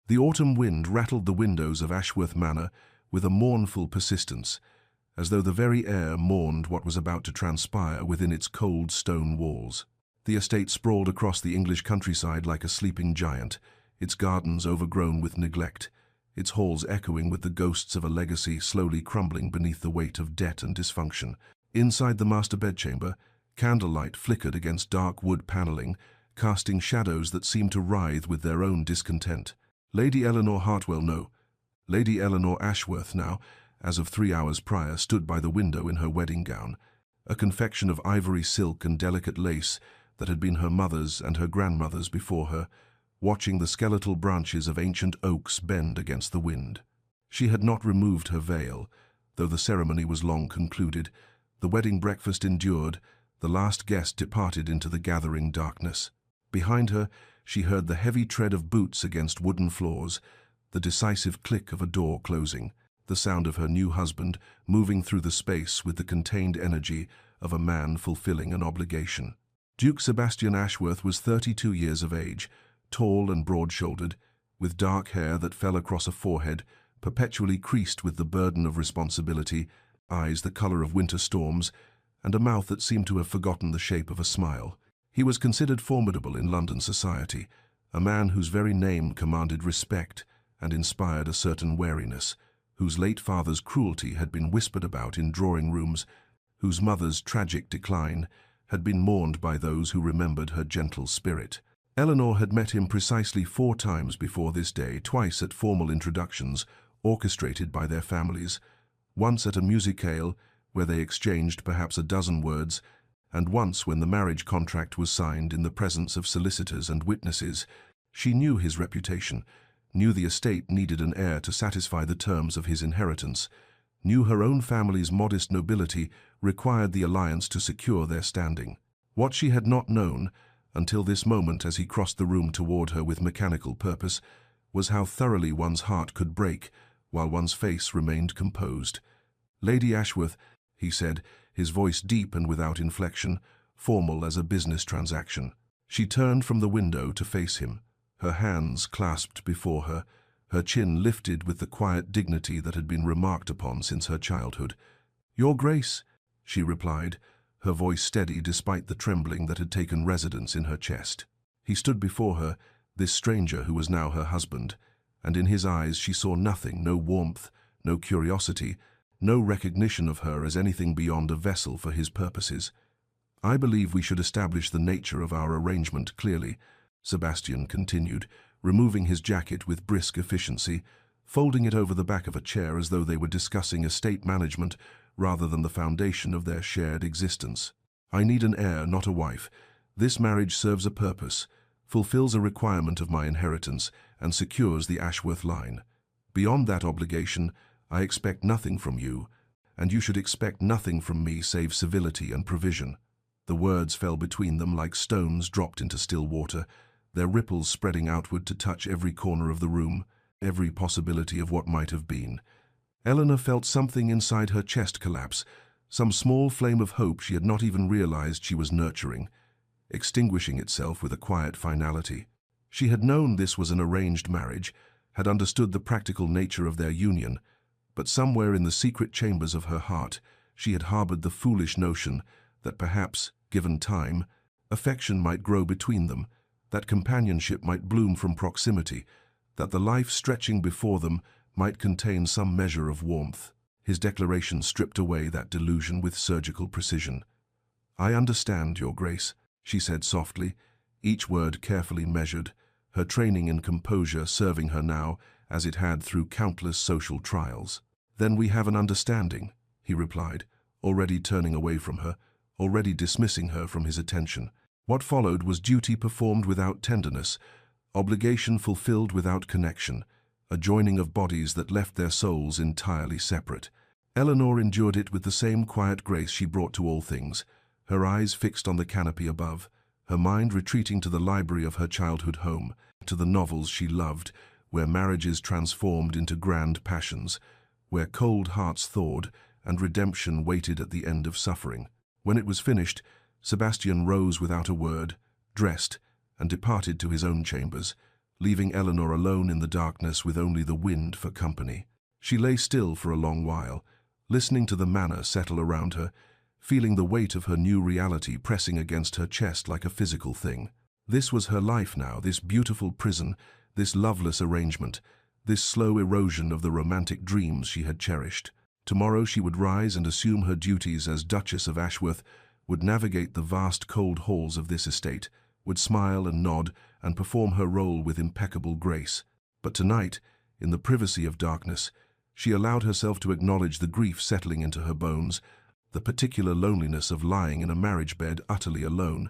The autumn wind rattled the windows of Ashworth Manor with a mournful persistence, as though the very air mourned what was about to transpire within its cold stone walls. The estate sprawled across the English countryside like a sleeping giant, its gardens overgrown with neglect, its halls echoing with the ghosts of a legacy slowly crumbling beneath the weight of debt and dysfunction. Inside the master bedchamber, candlelight flickered against dark wood paneling, casting shadows that seemed to writhe with their own discontent. Lady Eleanor Hartwell, no, Lady Eleanor Ashworth now, as of 3 hours prior, stood by the window in her wedding gown, a confection of ivory silk and delicate lace that had been her mother's and her grandmother's before her, watching the skeletal branches of ancient oaks bend against the wind. She had not removed her veil, though the ceremony was long concluded. The wedding breakfast endured, the last guest departed into the gathering darkness. Behind her, she heard the heavy tread of boots against wooden floors, the decisive click of a door closing, the sound of her new husband moving through the space with the contained energy of a man fulfilling an obligation. Duke Sebastian Ashworth was 32 years of age, tall and broad-shouldered, with dark hair that fell across a forehead perpetually creased with the burden of responsibility, eyes the color of winter storms, and a mouth that seemed to have forgotten the shape of a smile. He was considered formidable in London society, a man whose very name commanded respect and inspired a certain wariness, whose late father's cruelty had been whispered about in drawing-rooms, whose mother's tragic decline had been mourned by those who remembered her gentle spirit. Eleanor had met him precisely 4 times before this day, twice at formal introductions orchestrated by their families, once at a musicale where they exchanged perhaps a dozen words, and once when the marriage contract was signed in the presence of solicitors and witnesses. She knew his reputation, knew the estate needed an heir to satisfy the terms of his inheritance, knew her own family's modest nobility required the alliance to secure their standing. What she had not known, until this moment as he crossed the room toward her with mechanical purpose, was how thoroughly one's heart could break while one's face remained composed. "Lady Ashworth," he said, his voice deep and without inflection, formal as a business transaction. She turned from the window to face him, her hands clasped before her, her chin lifted with the quiet dignity that had been remarked upon since her childhood. "Your Grace," she replied, her voice steady despite the trembling that had taken residence in her chest. He stood before her, this stranger who was now her husband, and in his eyes she saw nothing, no warmth, no curiosity, no recognition of her as anything beyond a vessel for his purposes. "I believe we should establish the nature of our arrangement clearly," Sebastian continued, removing his jacket with brisk efficiency, folding it over the back of a chair as though they were discussing estate management rather than the foundation of their shared existence. "I need an heir, not a wife. This marriage serves a purpose, fulfills a requirement of my inheritance, and secures the Ashworth line. Beyond that obligation, I expect nothing from you, and you should expect nothing from me save civility and provision." The words fell between them like stones dropped into still water, their ripples spreading outward to touch every corner of the room, every possibility of what might have been. Eleanor felt something inside her chest collapse, some small flame of hope she had not even realized she was nurturing, extinguishing itself with a quiet finality. She had known this was an arranged marriage, had understood the practical nature of their union, but somewhere in the secret chambers of her heart she had harbored the foolish notion that perhaps, given time, affection might grow between them, that companionship might bloom from proximity, that the life stretching before them might contain some measure of warmth. His declaration stripped away that delusion with surgical precision. "I understand, Your Grace," she said softly, each word carefully measured, her training in composure serving her now as it had through countless social trials. "Then we have an understanding," he replied, already turning away from her, already dismissing her from his attention. What followed was duty performed without tenderness, obligation fulfilled without connection, a joining of bodies that left their souls entirely separate. Eleanor endured it with the same quiet grace she brought to all things, her eyes fixed on the canopy above, her mind retreating to the library of her childhood home, to the novels she loved, where marriages transformed into grand passions, where cold hearts thawed and redemption waited at the end of suffering. When it was finished, Sebastian rose without a word, dressed, and departed to his own chambers, leaving Eleanor alone in the darkness with only the wind for company. She lay still for a long while, listening to the manor settle around her, feeling the weight of her new reality pressing against her chest like a physical thing. This was her life now, this beautiful prison, this loveless arrangement, this slow erosion of the romantic dreams she had cherished. Tomorrow she would rise and assume her duties as Duchess of Ashworth, would navigate the vast cold halls of this estate, would smile and nod and perform her role with impeccable grace. But tonight, in the privacy of darkness, she allowed herself to acknowledge the grief settling into her bones, the particular loneliness of lying in a marriage bed utterly alone,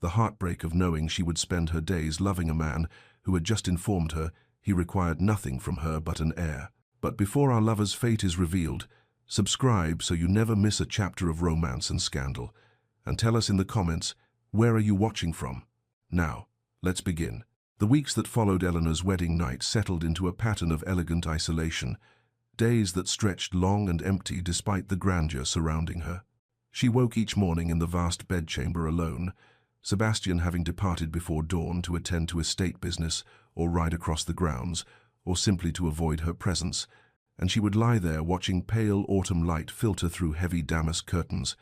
the heartbreak of knowing she would spend her days loving a man who had just informed her he required nothing from her but an heir. But before our lover's fate is revealed, subscribe so you never miss a chapter of romance and scandal, and tell us in the comments, where are you watching from? Now, let's begin. The weeks that followed Eleanor's wedding night settled into a pattern of elegant isolation, days that stretched long and empty despite the grandeur surrounding her. She woke each morning in the vast bedchamber alone, Sebastian having departed before dawn to attend to estate business or ride across the grounds, or simply to avoid her presence, and she would lie there watching pale autumn light filter through heavy damask curtains,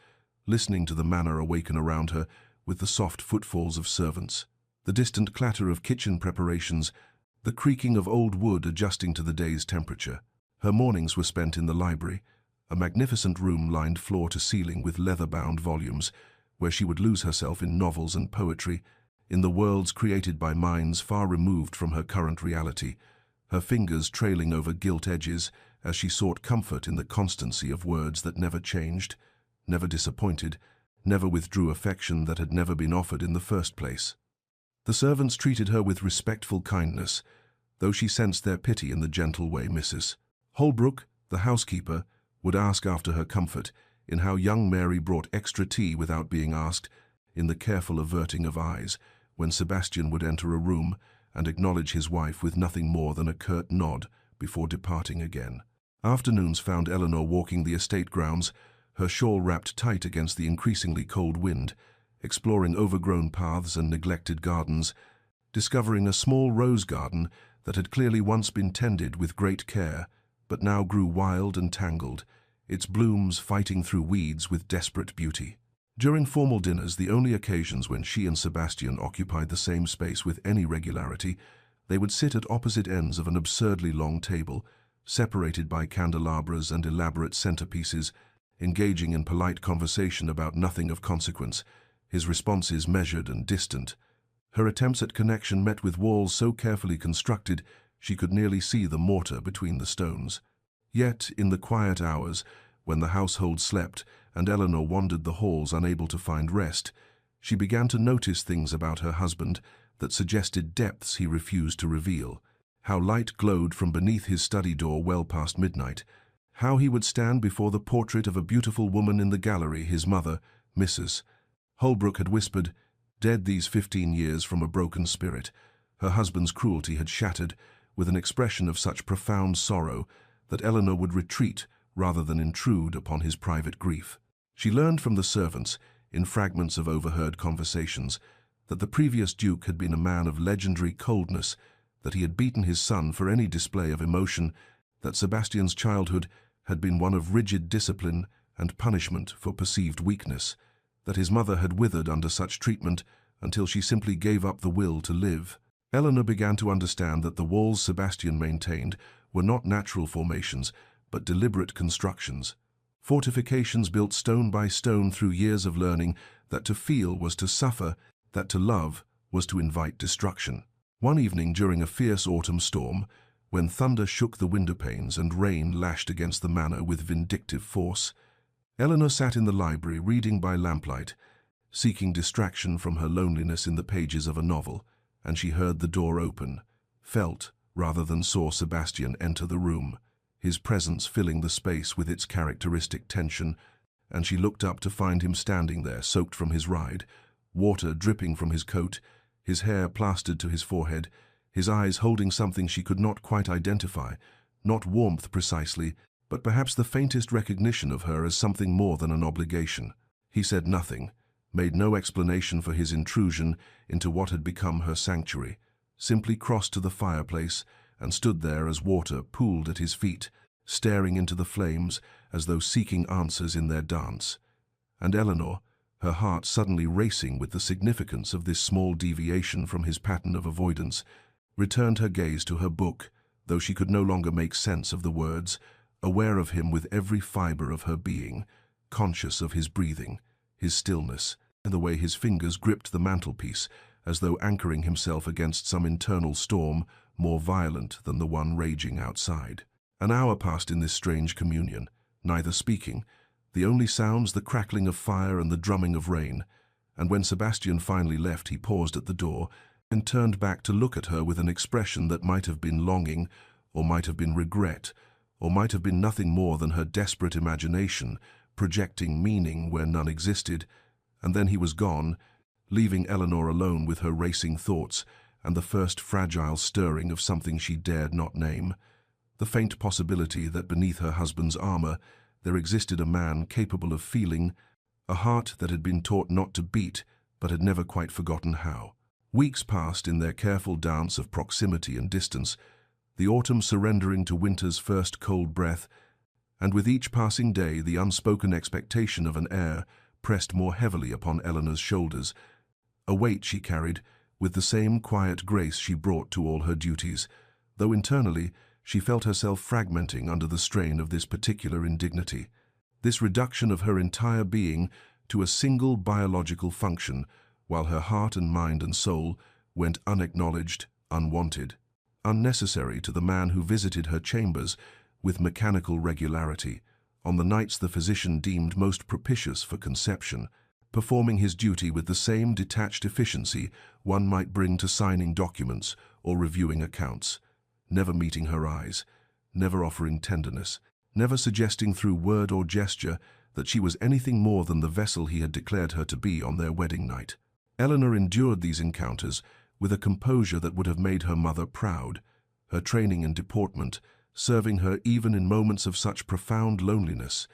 listening to the manor awaken around her with the soft footfalls of servants, the distant clatter of kitchen preparations, the creaking of old wood adjusting to the day's temperature. Her mornings were spent in the library, a magnificent room lined floor to ceiling with leather-bound volumes, where she would lose herself in novels and poetry, in the worlds created by minds far removed from her current reality, her fingers trailing over gilt edges as she sought comfort in the constancy of words that never changed, never disappointed, never withdrew affection that had never been offered in the first place. The servants treated her with respectful kindness, though she sensed their pity in the gentle way Mrs. Holbrook, the housekeeper, would ask after her comfort, in how young Mary brought extra tea without being asked, in the careful averting of eyes, when Sebastian would enter a room and acknowledge his wife with nothing more than a curt nod before departing again. Afternoons found Eleanor walking the estate grounds, her shawl wrapped tight against the increasingly cold wind, exploring overgrown paths and neglected gardens, discovering a small rose garden that had clearly once been tended with great care, but now grew wild and tangled, its blooms fighting through weeds with desperate beauty. During formal dinners, the only occasions when she and Sebastian occupied the same space with any regularity, they would sit at opposite ends of an absurdly long table, separated by candelabras and elaborate centerpieces, engaging in polite conversation about nothing of consequence, his responses measured and distant. Her attempts at connection met with walls so carefully constructed she could nearly see the mortar between the stones. Yet, in the quiet hours, when the household slept and Eleanor wandered the halls unable to find rest, she began to notice things about her husband that suggested depths he refused to reveal. How light glowed from beneath his study door well past midnight, how he would stand before the portrait of a beautiful woman in the gallery his mother, Mrs. Holbrook, had whispered, dead these 15 years from a broken spirit. Her husband's cruelty had shattered, with an expression of such profound sorrow that Eleanor would retreat rather than intrude upon his private grief. She learned from the servants, in fragments of overheard conversations, that the previous duke had been a man of legendary coldness, that he had beaten his son for any display of emotion, that Sebastian's childhood had been one of rigid discipline and punishment for perceived weakness, that his mother had withered under such treatment until she simply gave up the will to live. Eleanor began to understand that the walls Sebastian maintained were not natural formations, but deliberate constructions, fortifications built stone by stone through years of learning that to feel was to suffer, that to love was to invite destruction. One evening during a fierce autumn storm, when thunder shook the windowpanes and rain lashed against the manor with vindictive force, Eleanor sat in the library reading by lamplight, seeking distraction from her loneliness in the pages of a novel, and she heard the door open, felt rather than saw Sebastian enter the room, his presence filling the space with its characteristic tension, and she looked up to find him standing there, soaked from his ride, water dripping from his coat, his hair plastered to his forehead, his eyes holding something she could not quite identify, not warmth precisely, but perhaps the faintest recognition of her as something more than an obligation. He said nothing, made no explanation for his intrusion into what had become her sanctuary, simply crossed to the fireplace and stood there as water pooled at his feet, staring into the flames as though seeking answers in their dance. And Eleanor, her heart suddenly racing with the significance of this small deviation from his pattern of avoidance, returned her gaze to her book, though she could no longer make sense of the words, aware of him with every fiber of her being, conscious of his breathing, his stillness, and the way his fingers gripped the mantelpiece, as though anchoring himself against some internal storm more violent than the one raging outside. An hour passed in this strange communion, neither speaking, the only sounds the crackling of fire and the drumming of rain, and when Sebastian finally left he paused at the door and turned back to look at her with an expression that might have been longing, or might have been regret, or might have been nothing more than her desperate imagination, projecting meaning where none existed, and then he was gone, leaving Eleanor alone with her racing thoughts and the first fragile stirring of something she dared not name, the faint possibility that beneath her husband's armor there existed a man capable of feeling, a heart that had been taught not to beat but had never quite forgotten how. Weeks passed in their careful dance of proximity and distance, the autumn surrendering to winter's first cold breath, and with each passing day the unspoken expectation of an heir pressed more heavily upon Eleanor's shoulders, a weight she carried with the same quiet grace she brought to all her duties, though internally she felt herself fragmenting under the strain of this particular indignity, this reduction of her entire being to a single biological function, while her heart and mind and soul went unacknowledged, unwanted, unnecessary to the man who visited her chambers with mechanical regularity, on the nights the physician deemed most propitious for conception, performing his duty with the same detached efficiency one might bring to signing documents or reviewing accounts, never meeting her eyes, never offering tenderness, never suggesting through word or gesture that she was anything more than the vessel he had declared her to be on their wedding night. Eleanor endured these encounters with a composure that would have made her mother proud, her training and deportment serving her even in moments of such profound loneliness.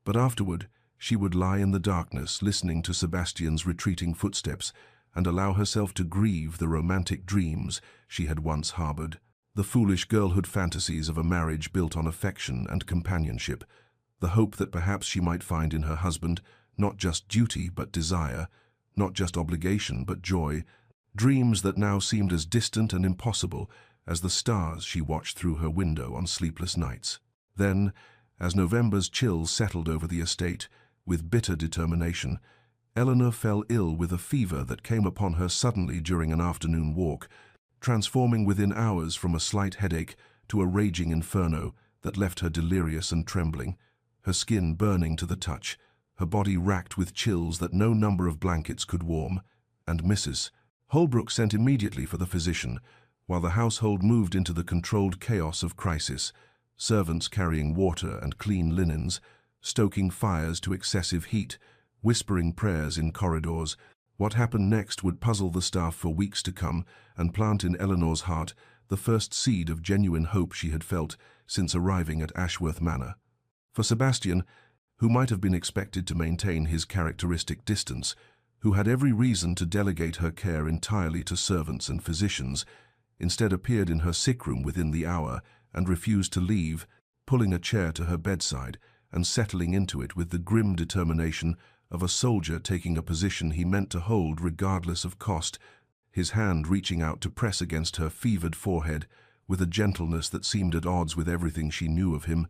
But afterward, she would lie in the darkness listening to Sebastian's retreating footsteps and allow herself to grieve the romantic dreams she had once harbored, the foolish girlhood fantasies of a marriage built on affection and companionship, the hope that perhaps she might find in her husband not just duty but desire, not just obligation but joy, dreams that now seemed as distant and impossible as the stars she watched through her window on sleepless nights. Then, as November's chills settled over the estate, with bitter determination, Eleanor fell ill with a fever that came upon her suddenly during an afternoon walk, transforming within hours from a slight headache to a raging inferno that left her delirious and trembling, her skin burning to the touch, her body racked with chills that no number of blankets could warm, and Mrs. Holbrook sent immediately for the physician, while the household moved into the controlled chaos of crisis, servants carrying water and clean linens, stoking fires to excessive heat, whispering prayers in corridors. What happened next would puzzle the staff for weeks to come and plant in Eleanor's heart the first seed of genuine hope she had felt since arriving at Ashworth Manor. For Sebastian, who might have been expected to maintain his characteristic distance, who had every reason to delegate her care entirely to servants and physicians, instead appeared in her sick room within the hour and refused to leave, pulling a chair to her bedside and settling into it with the grim determination of a soldier taking a position he meant to hold regardless of cost, his hand reaching out to press against her fevered forehead with a gentleness that seemed at odds with everything she knew of him,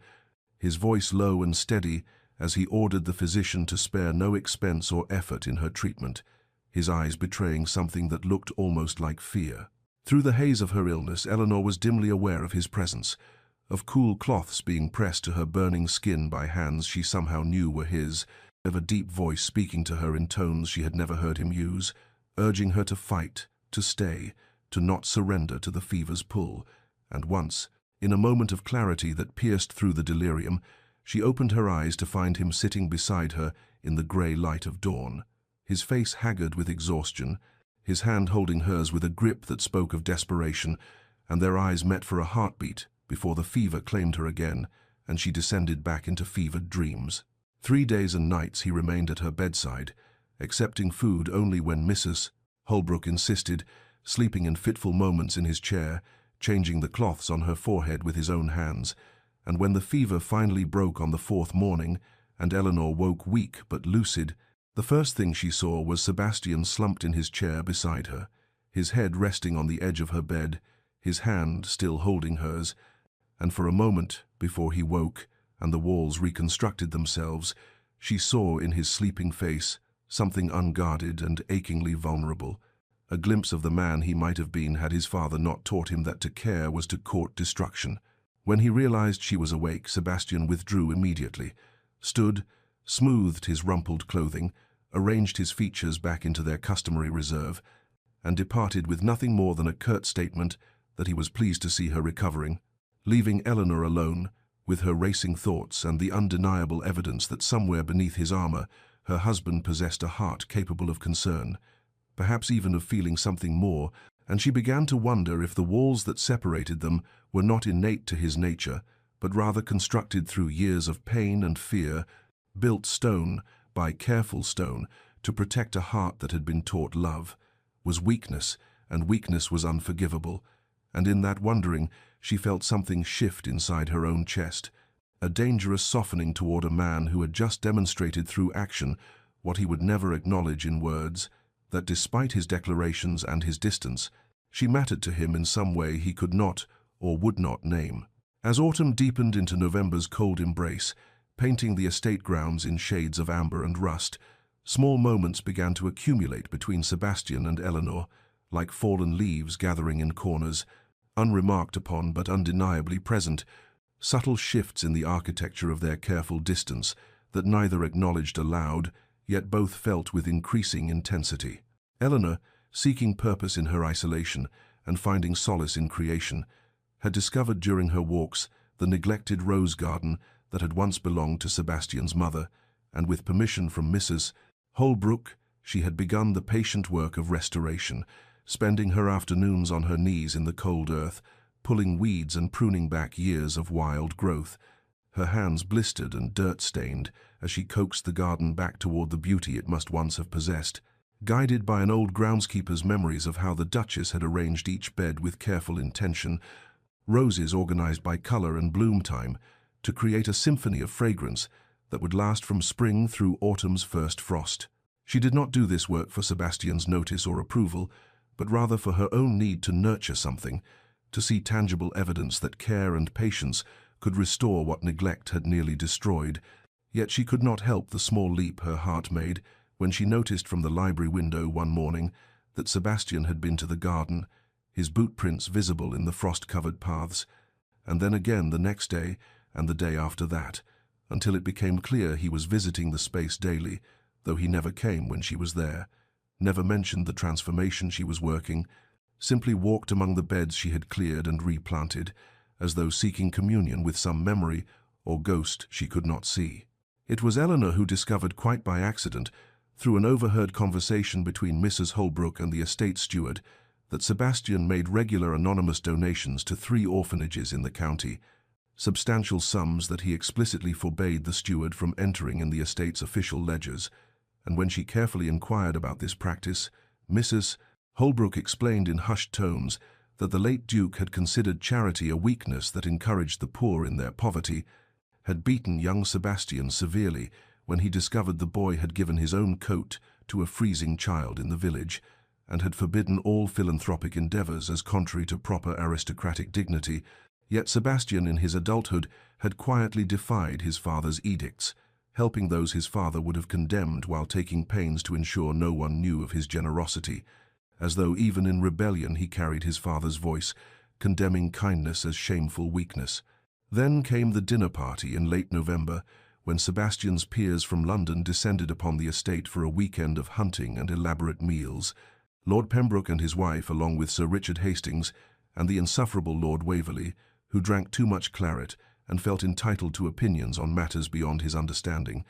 his voice low and steady as he ordered the physician to spare no expense or effort in her treatment, his eyes betraying something that looked almost like fear. Through the haze of her illness, Eleanor was dimly aware of his presence, of cool cloths being pressed to her burning skin by hands she somehow knew were his, of a deep voice speaking to her in tones she had never heard him use, urging her to fight, to stay, to not surrender to the fever's pull. And once, in a moment of clarity that pierced through the delirium, she opened her eyes to find him sitting beside her in the grey light of dawn, his face haggard with exhaustion, his hand holding hers with a grip that spoke of desperation, and their eyes met for a heartbeat before the fever claimed her again, and she descended back into fevered dreams. 3 days and nights he remained at her bedside, accepting food only when Mrs. Holbrook insisted, sleeping in fitful moments in his chair, changing the cloths on her forehead with his own hands. And when the fever finally broke on the fourth morning, and Eleanor woke weak but lucid, the first thing she saw was Sebastian slumped in his chair beside her, his head resting on the edge of her bed, his hand still holding hers, and for a moment, before he woke and the walls reconstructed themselves, she saw in his sleeping face something unguarded and achingly vulnerable, a glimpse of the man he might have been had his father not taught him that to care was to court destruction. When he realized she was awake, Sebastian withdrew immediately, stood, smoothed his rumpled clothing, arranged his features back into their customary reserve, and departed with nothing more than a curt statement that he was pleased to see her recovering, leaving Eleanor alone, with her racing thoughts and the undeniable evidence that somewhere beneath his armor her husband possessed a heart capable of concern, perhaps even of feeling something more, and she began to wonder if the walls that separated them were not innate to his nature, but rather constructed through years of pain and fear, built stone by careful stone to protect a heart that had been taught love, was weakness, and weakness was unforgivable. And in that wondering, she felt something shift inside her own chest, a dangerous softening toward a man who had just demonstrated through action what he would never acknowledge in words, that despite his declarations and his distance, she mattered to him in some way he could not or would not name. As autumn deepened into November's cold embrace, painting the estate grounds in shades of amber and rust, small moments began to accumulate between Sebastian and Eleanor, like fallen leaves gathering in corners, unremarked upon but undeniably present, subtle shifts in the architecture of their careful distance that neither acknowledged aloud, yet both felt with increasing intensity. Eleanor, seeking purpose in her isolation and finding solace in creation, had discovered during her walks the neglected rose garden that had once belonged to Sebastian's mother, and with permission from Mrs. Holbrook, she had begun the patient work of restoration, spending her afternoons on her knees in the cold earth, pulling weeds and pruning back years of wild growth, her hands blistered and dirt-stained as she coaxed the garden back toward the beauty it must once have possessed, guided by an old groundskeeper's memories of how the Duchess had arranged each bed with careful intention, roses organized by color and bloom time, to create a symphony of fragrance that would last from spring through autumn's first frost. She did not do this work for Sebastian's notice or approval, but rather for her own need to nurture something, to see tangible evidence that care and patience could restore what neglect had nearly destroyed. Yet she could not help the small leap her heart made when she noticed from the library window one morning that Sebastian had been to the garden, his boot prints visible in the frost-covered paths, and then again the next day and the day after that, until it became clear he was visiting the space daily, though he never came when she was there, never mentioned the transformation she was working, simply walked among the beds she had cleared and replanted, as though seeking communion with some memory or ghost she could not see. It was Eleanor who discovered quite by accident, through an overheard conversation between Mrs. Holbrook and the estate steward, that Sebastian made regular anonymous donations to 3 orphanages in the county, substantial sums that he explicitly forbade the steward from entering in the estate's official ledgers, and when she carefully inquired about this practice, Mrs. Holbrook explained in hushed tones that the late Duke had considered charity a weakness that encouraged the poor in their poverty, had beaten young Sebastian severely when he discovered the boy had given his own coat to a freezing child in the village, and had forbidden all philanthropic endeavors as contrary to proper aristocratic dignity. Yet Sebastian in his adulthood had quietly defied his father's edicts, helping those his father would have condemned while taking pains to ensure no one knew of his generosity, as though even in rebellion he carried his father's voice, condemning kindness as shameful weakness. Then came the dinner party in late November, when Sebastian's peers from London descended upon the estate for a weekend of hunting and elaborate meals. Lord Pembroke and his wife, along with Sir Richard Hastings and the insufferable Lord Waverley, who drank too much claret and felt entitled to opinions on matters beyond his understanding,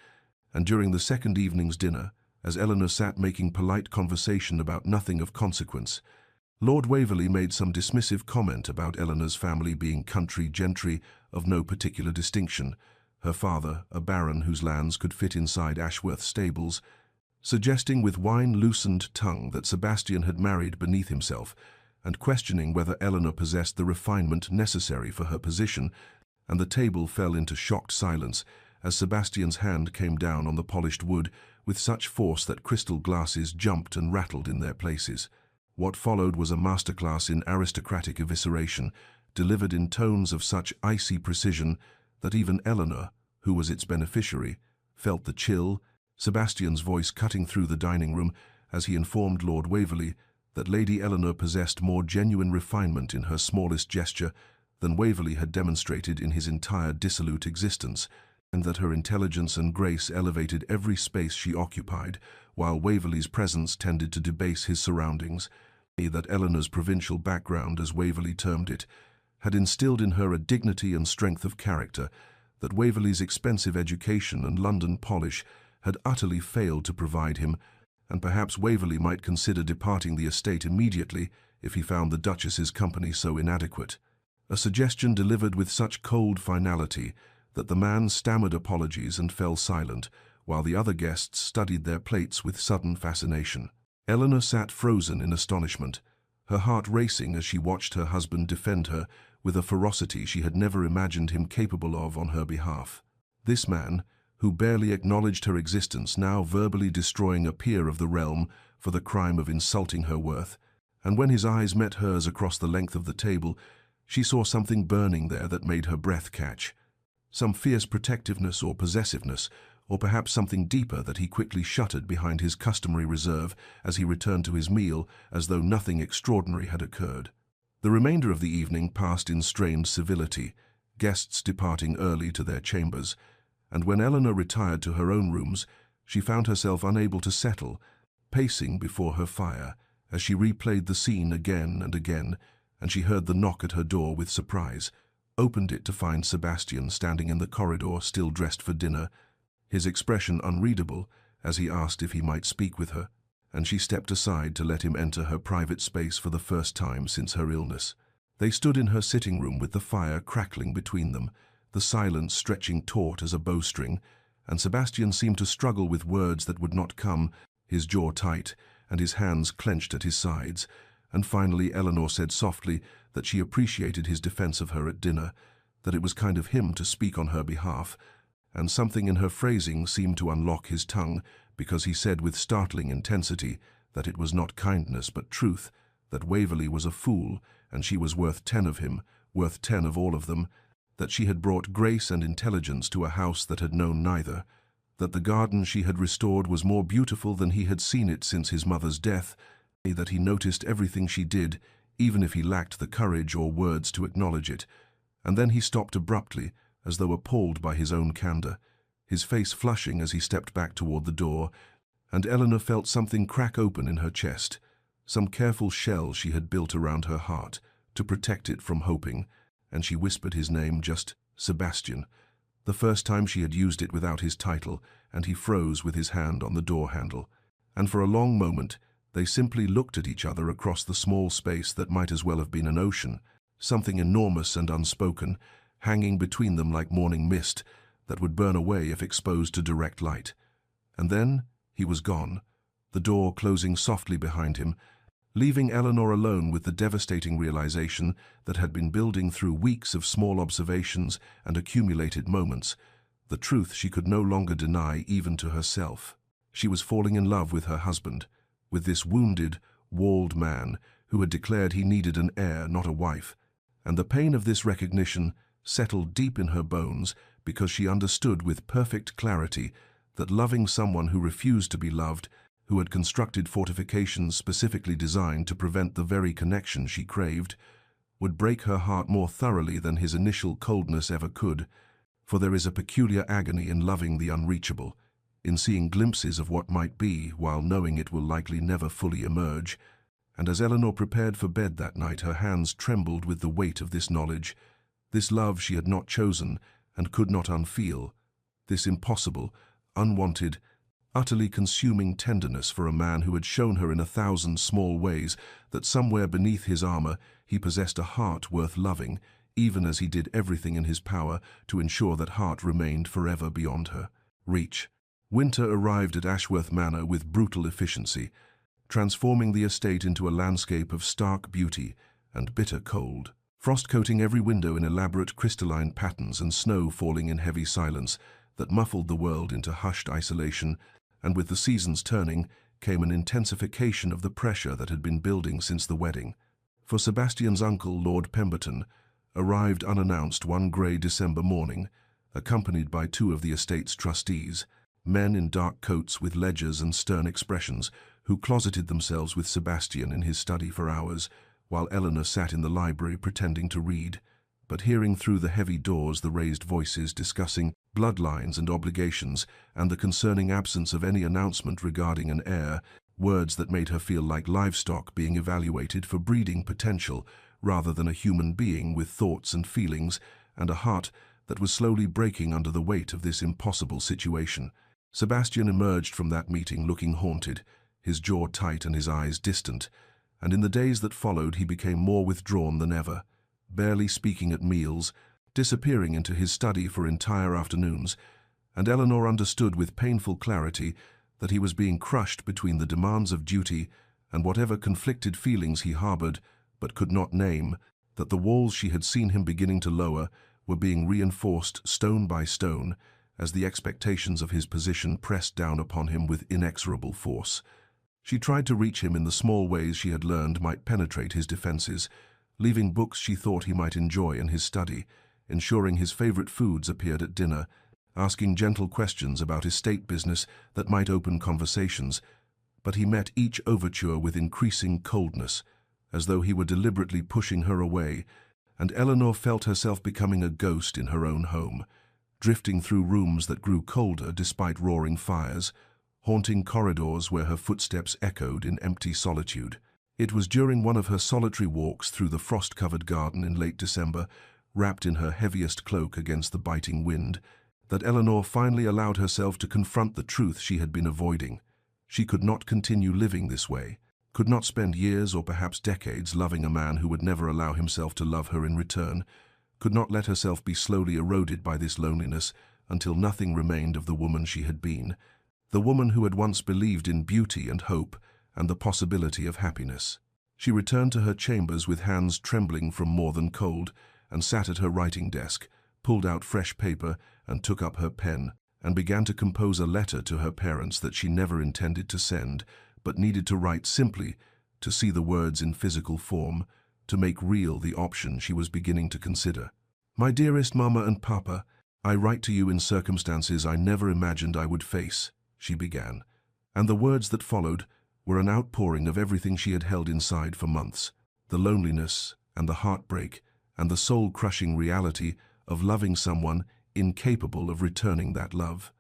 and during the second evening's dinner, as Eleanor sat making polite conversation about nothing of consequence, Lord Waverley made some dismissive comment about Eleanor's family being country gentry of no particular distinction, her father, a baron whose lands could fit inside Ashworth stables, suggesting with wine-loosened tongue that Sebastian had married beneath himself, and questioning whether Eleanor possessed the refinement necessary for her position, and the table fell into shocked silence as Sebastian's hand came down on the polished wood with such force that crystal glasses jumped and rattled in their places. What followed was a masterclass in aristocratic evisceration, delivered in tones of such icy precision that even Eleanor, who was its beneficiary, felt the chill, Sebastian's voice cutting through the dining room as he informed Lord Waverley that Lady Eleanor possessed more genuine refinement in her smallest gesture than Waverley had demonstrated in his entire dissolute existence, and that her intelligence and grace elevated every space she occupied, while Waverley's presence tended to debase his surroundings. That Eleanor's provincial background, as Waverley termed it, had instilled in her a dignity and strength of character that Waverley's expensive education and London polish had utterly failed to provide him, and perhaps Waverley might consider departing the estate immediately if he found the Duchess's company so inadequate. A suggestion delivered with such cold finality that the man stammered apologies and fell silent, while the other guests studied their plates with sudden fascination. Eleanor sat frozen in astonishment, her heart racing as she watched her husband defend her with a ferocity she had never imagined him capable of on her behalf. This man, who barely acknowledged her existence, now verbally destroying a peer of the realm for the crime of insulting her worth, and when his eyes met hers across the length of the table, she saw something burning there that made her breath catch. Some fierce protectiveness or possessiveness, or perhaps something deeper that he quickly shuttered behind his customary reserve as he returned to his meal as though nothing extraordinary had occurred. The remainder of the evening passed in strained civility, guests departing early to their chambers, and when Eleanor retired to her own rooms, she found herself unable to settle, pacing before her fire as she replayed the scene again and again, and she heard the knock at her door with surprise, opened it to find Sebastian standing in the corridor still dressed for dinner, his expression unreadable as he asked if he might speak with her, and she stepped aside to let him enter her private space for the first time since her illness. They stood in her sitting room with the fire crackling between them, the silence stretching taut as a bowstring, and Sebastian seemed to struggle with words that would not come, his jaw tight and his hands clenched at his sides, and finally Eleanor said softly that she appreciated his defense of her at dinner, that it was kind of him to speak on her behalf, and something in her phrasing seemed to unlock his tongue because he said with startling intensity that it was not kindness but truth, that Waverley was a fool and she was worth 10 of him, worth 10 of all of them, that she had brought grace and intelligence to a house that had known neither, that the garden she had restored was more beautiful than he had seen it since his mother's death, that he noticed everything she did, even if he lacked the courage or words to acknowledge it. And then he stopped abruptly, as though appalled by his own candor, his face flushing as he stepped back toward the door, and Eleanor felt something crack open in her chest, some careful shell she had built around her heart to protect it from hoping, and she whispered his name, just Sebastian, the first time she had used it without his title, and he froze with his hand on the door handle. And for a long moment they simply looked at each other across the small space that might as well have been an ocean, something enormous and unspoken, hanging between them like morning mist that would burn away if exposed to direct light. And then he was gone, the door closing softly behind him, leaving Eleanor alone with the devastating realization that had been building through weeks of small observations and accumulated moments, the truth she could no longer deny even to herself. She was falling in love with her husband, with this wounded, walled man who had declared he needed an heir, not a wife, and the pain of this recognition settled deep in her bones because she understood with perfect clarity that loving someone who refused to be loved, who had constructed fortifications specifically designed to prevent the very connection she craved, would break her heart more thoroughly than his initial coldness ever could, for there is a peculiar agony in loving the unreachable, in seeing glimpses of what might be while knowing it will likely never fully emerge, and as Eleanor prepared for bed that night her hands trembled with the weight of this knowledge, this love she had not chosen and could not unfeel, this impossible, unwanted, utterly consuming tenderness for a man who had shown her in 1,000 small ways that somewhere beneath his armor he possessed a heart worth loving, even as he did everything in his power to ensure that heart remained forever beyond her reach. Winter arrived at Ashworth Manor with brutal efficiency, transforming the estate into a landscape of stark beauty and bitter cold. Frost coating every window in elaborate crystalline patterns and snow falling in heavy silence that muffled the world into hushed isolation, and with the seasons turning came an intensification of the pressure that had been building since the wedding. For Sebastian's uncle, Lord Pemberton, arrived unannounced one grey December morning, accompanied by two of the estate's trustees, men in dark coats with ledgers and stern expressions, who closeted themselves with Sebastian in his study for hours, while Eleanor sat in the library pretending to read, but hearing through the heavy doors the raised voices discussing bloodlines and obligations and the concerning absence of any announcement regarding an heir, words that made her feel like livestock being evaluated for breeding potential rather than a human being with thoughts and feelings and a heart that was slowly breaking under the weight of this impossible situation. Sebastian emerged from that meeting looking haunted, his jaw tight and his eyes distant, and in the days that followed he became more withdrawn than ever, barely speaking at meals, disappearing into his study for entire afternoons, and Eleanor understood with painful clarity that he was being crushed between the demands of duty and whatever conflicted feelings he harbored but could not name, that the walls she had seen him beginning to lower were being reinforced stone by stone as the expectations of his position pressed down upon him with inexorable force. She tried to reach him in the small ways she had learned might penetrate his defenses, leaving books she thought he might enjoy in his study, ensuring his favorite foods appeared at dinner, asking gentle questions about estate business that might open conversations, but he met each overture with increasing coldness, as though he were deliberately pushing her away, and Eleanor felt herself becoming a ghost in her own home, drifting through rooms that grew colder despite roaring fires, haunting corridors where her footsteps echoed in empty solitude. It was during one of her solitary walks through the frost-covered garden in late December, wrapped in her heaviest cloak against the biting wind, that Eleanor finally allowed herself to confront the truth she had been avoiding. She could not continue living this way, could not spend years or perhaps decades loving a man who would never allow himself to love her in return, could not let herself be slowly eroded by this loneliness until nothing remained of the woman she had been, the woman who had once believed in beauty and hope and the possibility of happiness. She returned to her chambers with hands trembling from more than cold, and sat at her writing desk, pulled out fresh paper and took up her pen, and began to compose a letter to her parents that she never intended to send, but needed to write simply, to see the words in physical form, to make real the option she was beginning to consider. "My dearest Mama and Papa, I write to you in circumstances I never imagined I would face," she began, and the words that followed were an outpouring of everything she had held inside for months, the loneliness and the heartbreak and the soul-crushing reality of loving someone incapable of returning that love.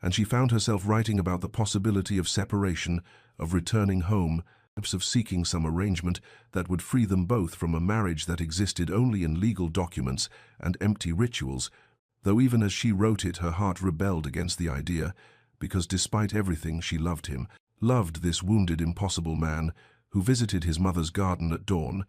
And she found herself writing about the possibility of separation, of returning home, of seeking some arrangement that would free them both from a marriage that existed only in legal documents and empty rituals, though even as she wrote it her heart rebelled against the idea, because despite everything she loved him, loved this wounded impossible man who visited his mother's garden at dawn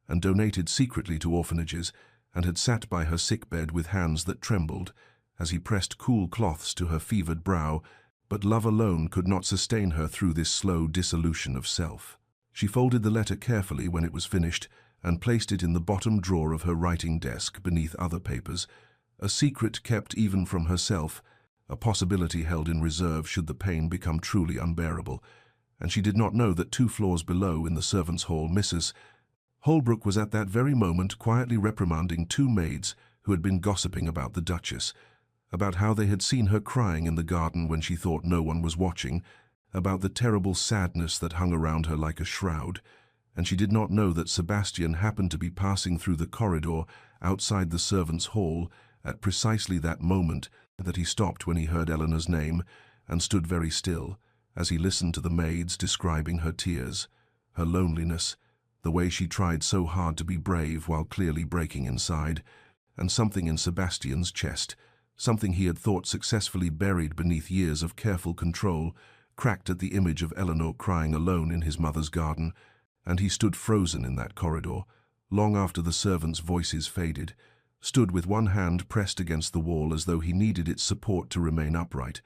and donated secretly to orphanages and had sat by her sickbed with hands that trembled as he pressed cool cloths to her fevered brow, but love alone could not sustain her through this slow dissolution of self. She folded the letter carefully when it was finished and placed it in the bottom drawer of her writing desk beneath other papers, a secret kept even from herself, a possibility held in reserve should the pain become truly unbearable, and she did not know that 2 floors below in the servants' hall Mrs. Holbrook was at that very moment quietly reprimanding 2 maids who had been gossiping about the Duchess, about how they had seen her crying in the garden when she thought no one was watching, about the terrible sadness that hung around her like a shroud, and she did not know that Sebastian happened to be passing through the corridor outside the servants' hall at precisely that moment, that he stopped when he heard Eleanor's name and stood very still as he listened to the maids describing her tears, her loneliness, the way she tried so hard to be brave while clearly breaking inside, and something in Sebastian's chest, something he had thought successfully buried beneath years of careful control, cracked at the image of Eleanor crying alone in his mother's garden, and he stood frozen in that corridor, long after the servants' voices faded, stood with one hand pressed against the wall as though he needed its support to remain upright,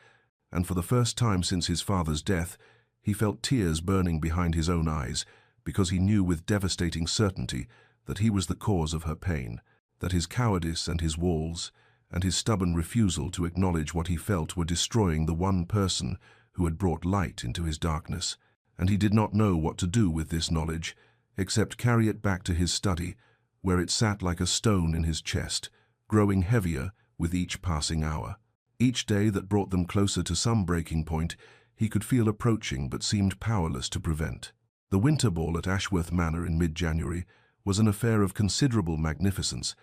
and for the first time since his father's death, he felt tears burning behind his own eyes, because he knew with devastating certainty that he was the cause of her pain, that his cowardice and his walls, and his stubborn refusal to acknowledge what he felt were destroying the one person who had brought light into his darkness. And he did not know what to do with this knowledge, except carry it back to his study, where it sat like a stone in his chest, growing heavier with each passing hour. Each day that brought them closer to some breaking point, he could feel approaching but seemed powerless to prevent. The winter ball at Ashworth Manor in mid-January was an affair of considerable magnificence,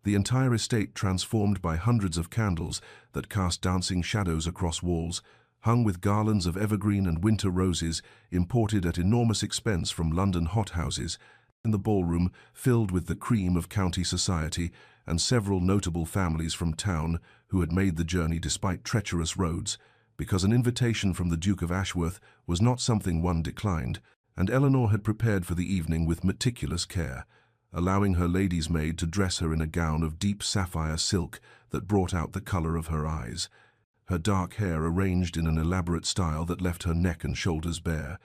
the entire estate transformed by hundreds of candles that cast dancing shadows across walls, hung with garlands of evergreen and winter roses imported at enormous expense from London hothouses, in the ballroom filled with the cream of county society and several notable families from town who had made the journey despite treacherous roads, because an invitation from the Duke of Ashworth was not something one declined, and Eleanor had prepared for the evening with meticulous care, allowing her lady's maid to dress her in a gown of deep sapphire silk that brought out the color of her eyes, her dark hair arranged in an elaborate style that left her neck and shoulders bare,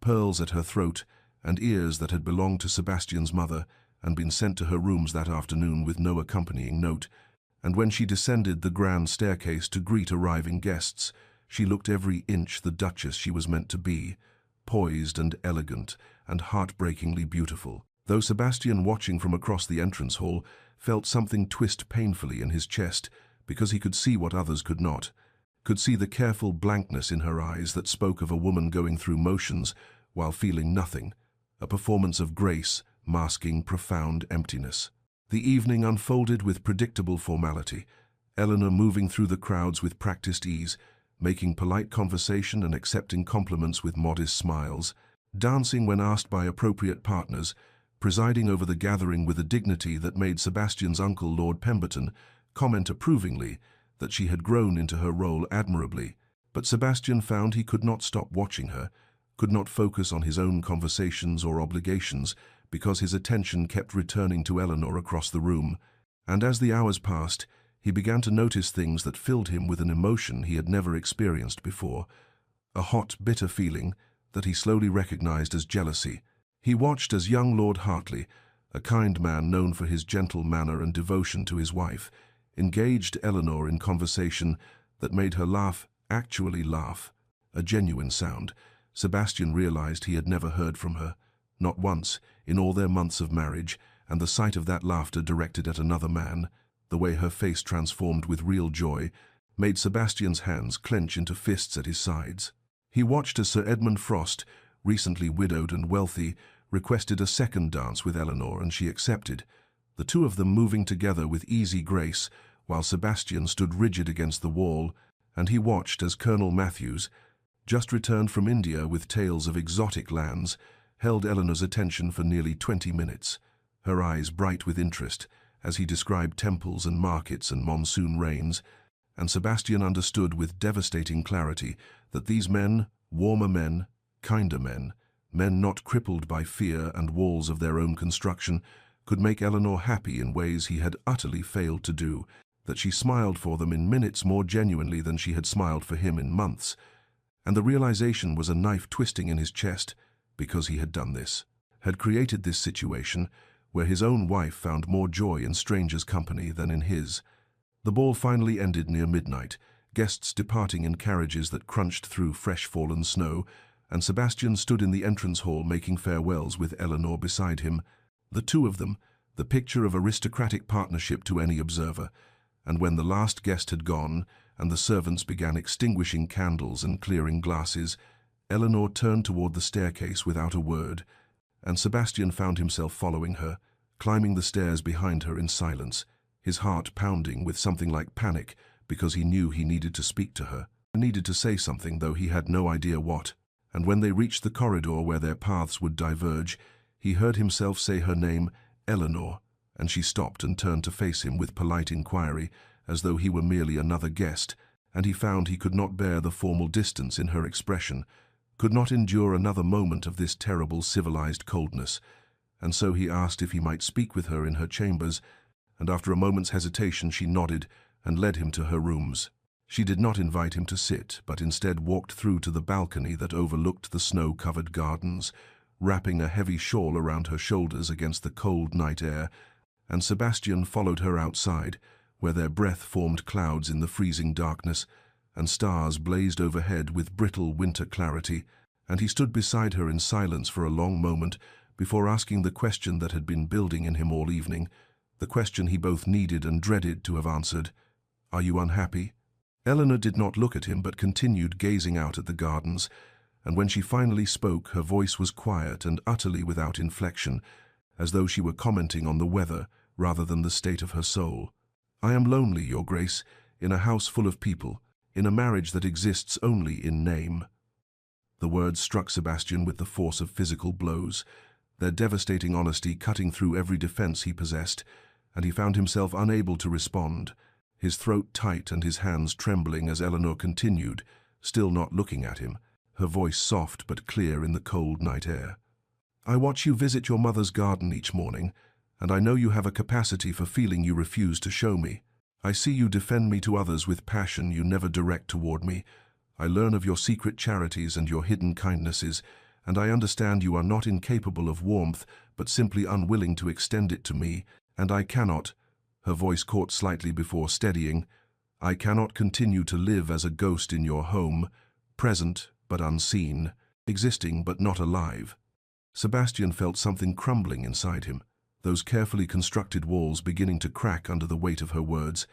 pearls at her throat, and ears that had belonged to Sebastian's mother and been sent to her rooms that afternoon with no accompanying note. And when she descended the grand staircase to greet arriving guests, she looked every inch the duchess she was meant to be, poised and elegant and heartbreakingly beautiful. Though Sebastian, watching from across the entrance hall, felt something twist painfully in his chest because he could see what others could not, could see the careful blankness in her eyes that spoke of a woman going through motions while feeling nothing, a performance of grace masking profound emptiness. The evening unfolded with predictable formality, Eleanor moving through the crowds with practiced ease, making polite conversation and accepting compliments with modest smiles, dancing when asked by appropriate partners, presiding over the gathering with a dignity that made Sebastian's uncle Lord Pemberton comment approvingly that she had grown into her role admirably. But Sebastian found he could not stop watching her, could not focus on his own conversations or obligations, because his attention kept returning to Eleanor across the room, and as the hours passed, he began to notice things that filled him with an emotion he had never experienced before, a hot, bitter feeling that he slowly recognized as jealousy. He watched as young Lord Hartley, a kind man known for his gentle manner and devotion to his wife, engaged Eleanor in conversation that made her laugh, actually laugh, a genuine sound. Sebastian realized he had never heard from her, not once, in all their months of marriage, and the sight of that laughter directed at another man, the way her face transformed with real joy, made Sebastian's hands clench into fists at his sides. He watched as Sir Edmund Frost, recently widowed and wealthy, requested a second dance with Eleanor, and she accepted, the two of them moving together with easy grace, while Sebastian stood rigid against the wall, and he watched as Colonel Matthews, just returned from India with tales of exotic lands, held Eleanor's attention for nearly 20 minutes, her eyes bright with interest, as he described temples and markets and monsoon rains, and Sebastian understood with devastating clarity that these men, warmer men, kinder men, men not crippled by fear and walls of their own construction, could make Eleanor happy in ways he had utterly failed to do, that she smiled for them in minutes more genuinely than she had smiled for him in months, and the realization was a knife twisting in his chest because he had done this, had created this situation where his own wife found more joy in strangers' company than in his. The ball finally ended near midnight, guests departing in carriages that crunched through fresh fallen snow, and Sebastian stood in the entrance hall making farewells with Eleanor beside him, the two of them, the picture of aristocratic partnership to any observer. And when the last guest had gone, and the servants began extinguishing candles and clearing glasses, Eleanor turned toward the staircase without a word, and Sebastian found himself following her, climbing the stairs behind her in silence, his heart pounding with something like panic because he knew he needed to speak to her, needed to say something though he had no idea what. And when they reached the corridor where their paths would diverge, he heard himself say her name, Eleanor, and she stopped and turned to face him with polite inquiry, as though he were merely another guest, and he found he could not bear the formal distance in her expression, could not endure another moment of this terrible civilized coldness, and so he asked if he might speak with her in her chambers, and after a moment's hesitation she nodded and led him to her rooms. She did not invite him to sit, but instead walked through to the balcony that overlooked the snow-covered gardens, wrapping a heavy shawl around her shoulders against the cold night air, and Sebastian followed her outside, where their breath formed clouds in the freezing darkness, and stars blazed overhead with brittle winter clarity, and he stood beside her in silence for a long moment before asking the question that had been building in him all evening, the question he both needed and dreaded to have answered. "Are you unhappy?" Eleanor did not look at him but continued gazing out at the gardens, and when she finally spoke, her voice was quiet and utterly without inflection, as though she were commenting on the weather rather than the state of her soul. "I am lonely, Your Grace, in a house full of people, in a marriage that exists only in name." The words struck Sebastian with the force of physical blows, their devastating honesty cutting through every defense he possessed, and he found himself unable to respond, his throat tight and his hands trembling as Eleanor continued, still not looking at him, her voice soft but clear in the cold night air. "I watch you visit your mother's garden each morning, and I know you have a capacity for feeling you refuse to show me. I see you defend me to others with passion you never direct toward me. I learn of your secret charities and your hidden kindnesses, and I understand you are not incapable of warmth, but simply unwilling to extend it to me, and I cannot," her voice caught slightly before steadying, "I cannot continue to live as a ghost in your home, present but unseen, existing but not alive." Sebastian felt something crumbling inside him, those carefully constructed walls beginning to crack under the weight of her words,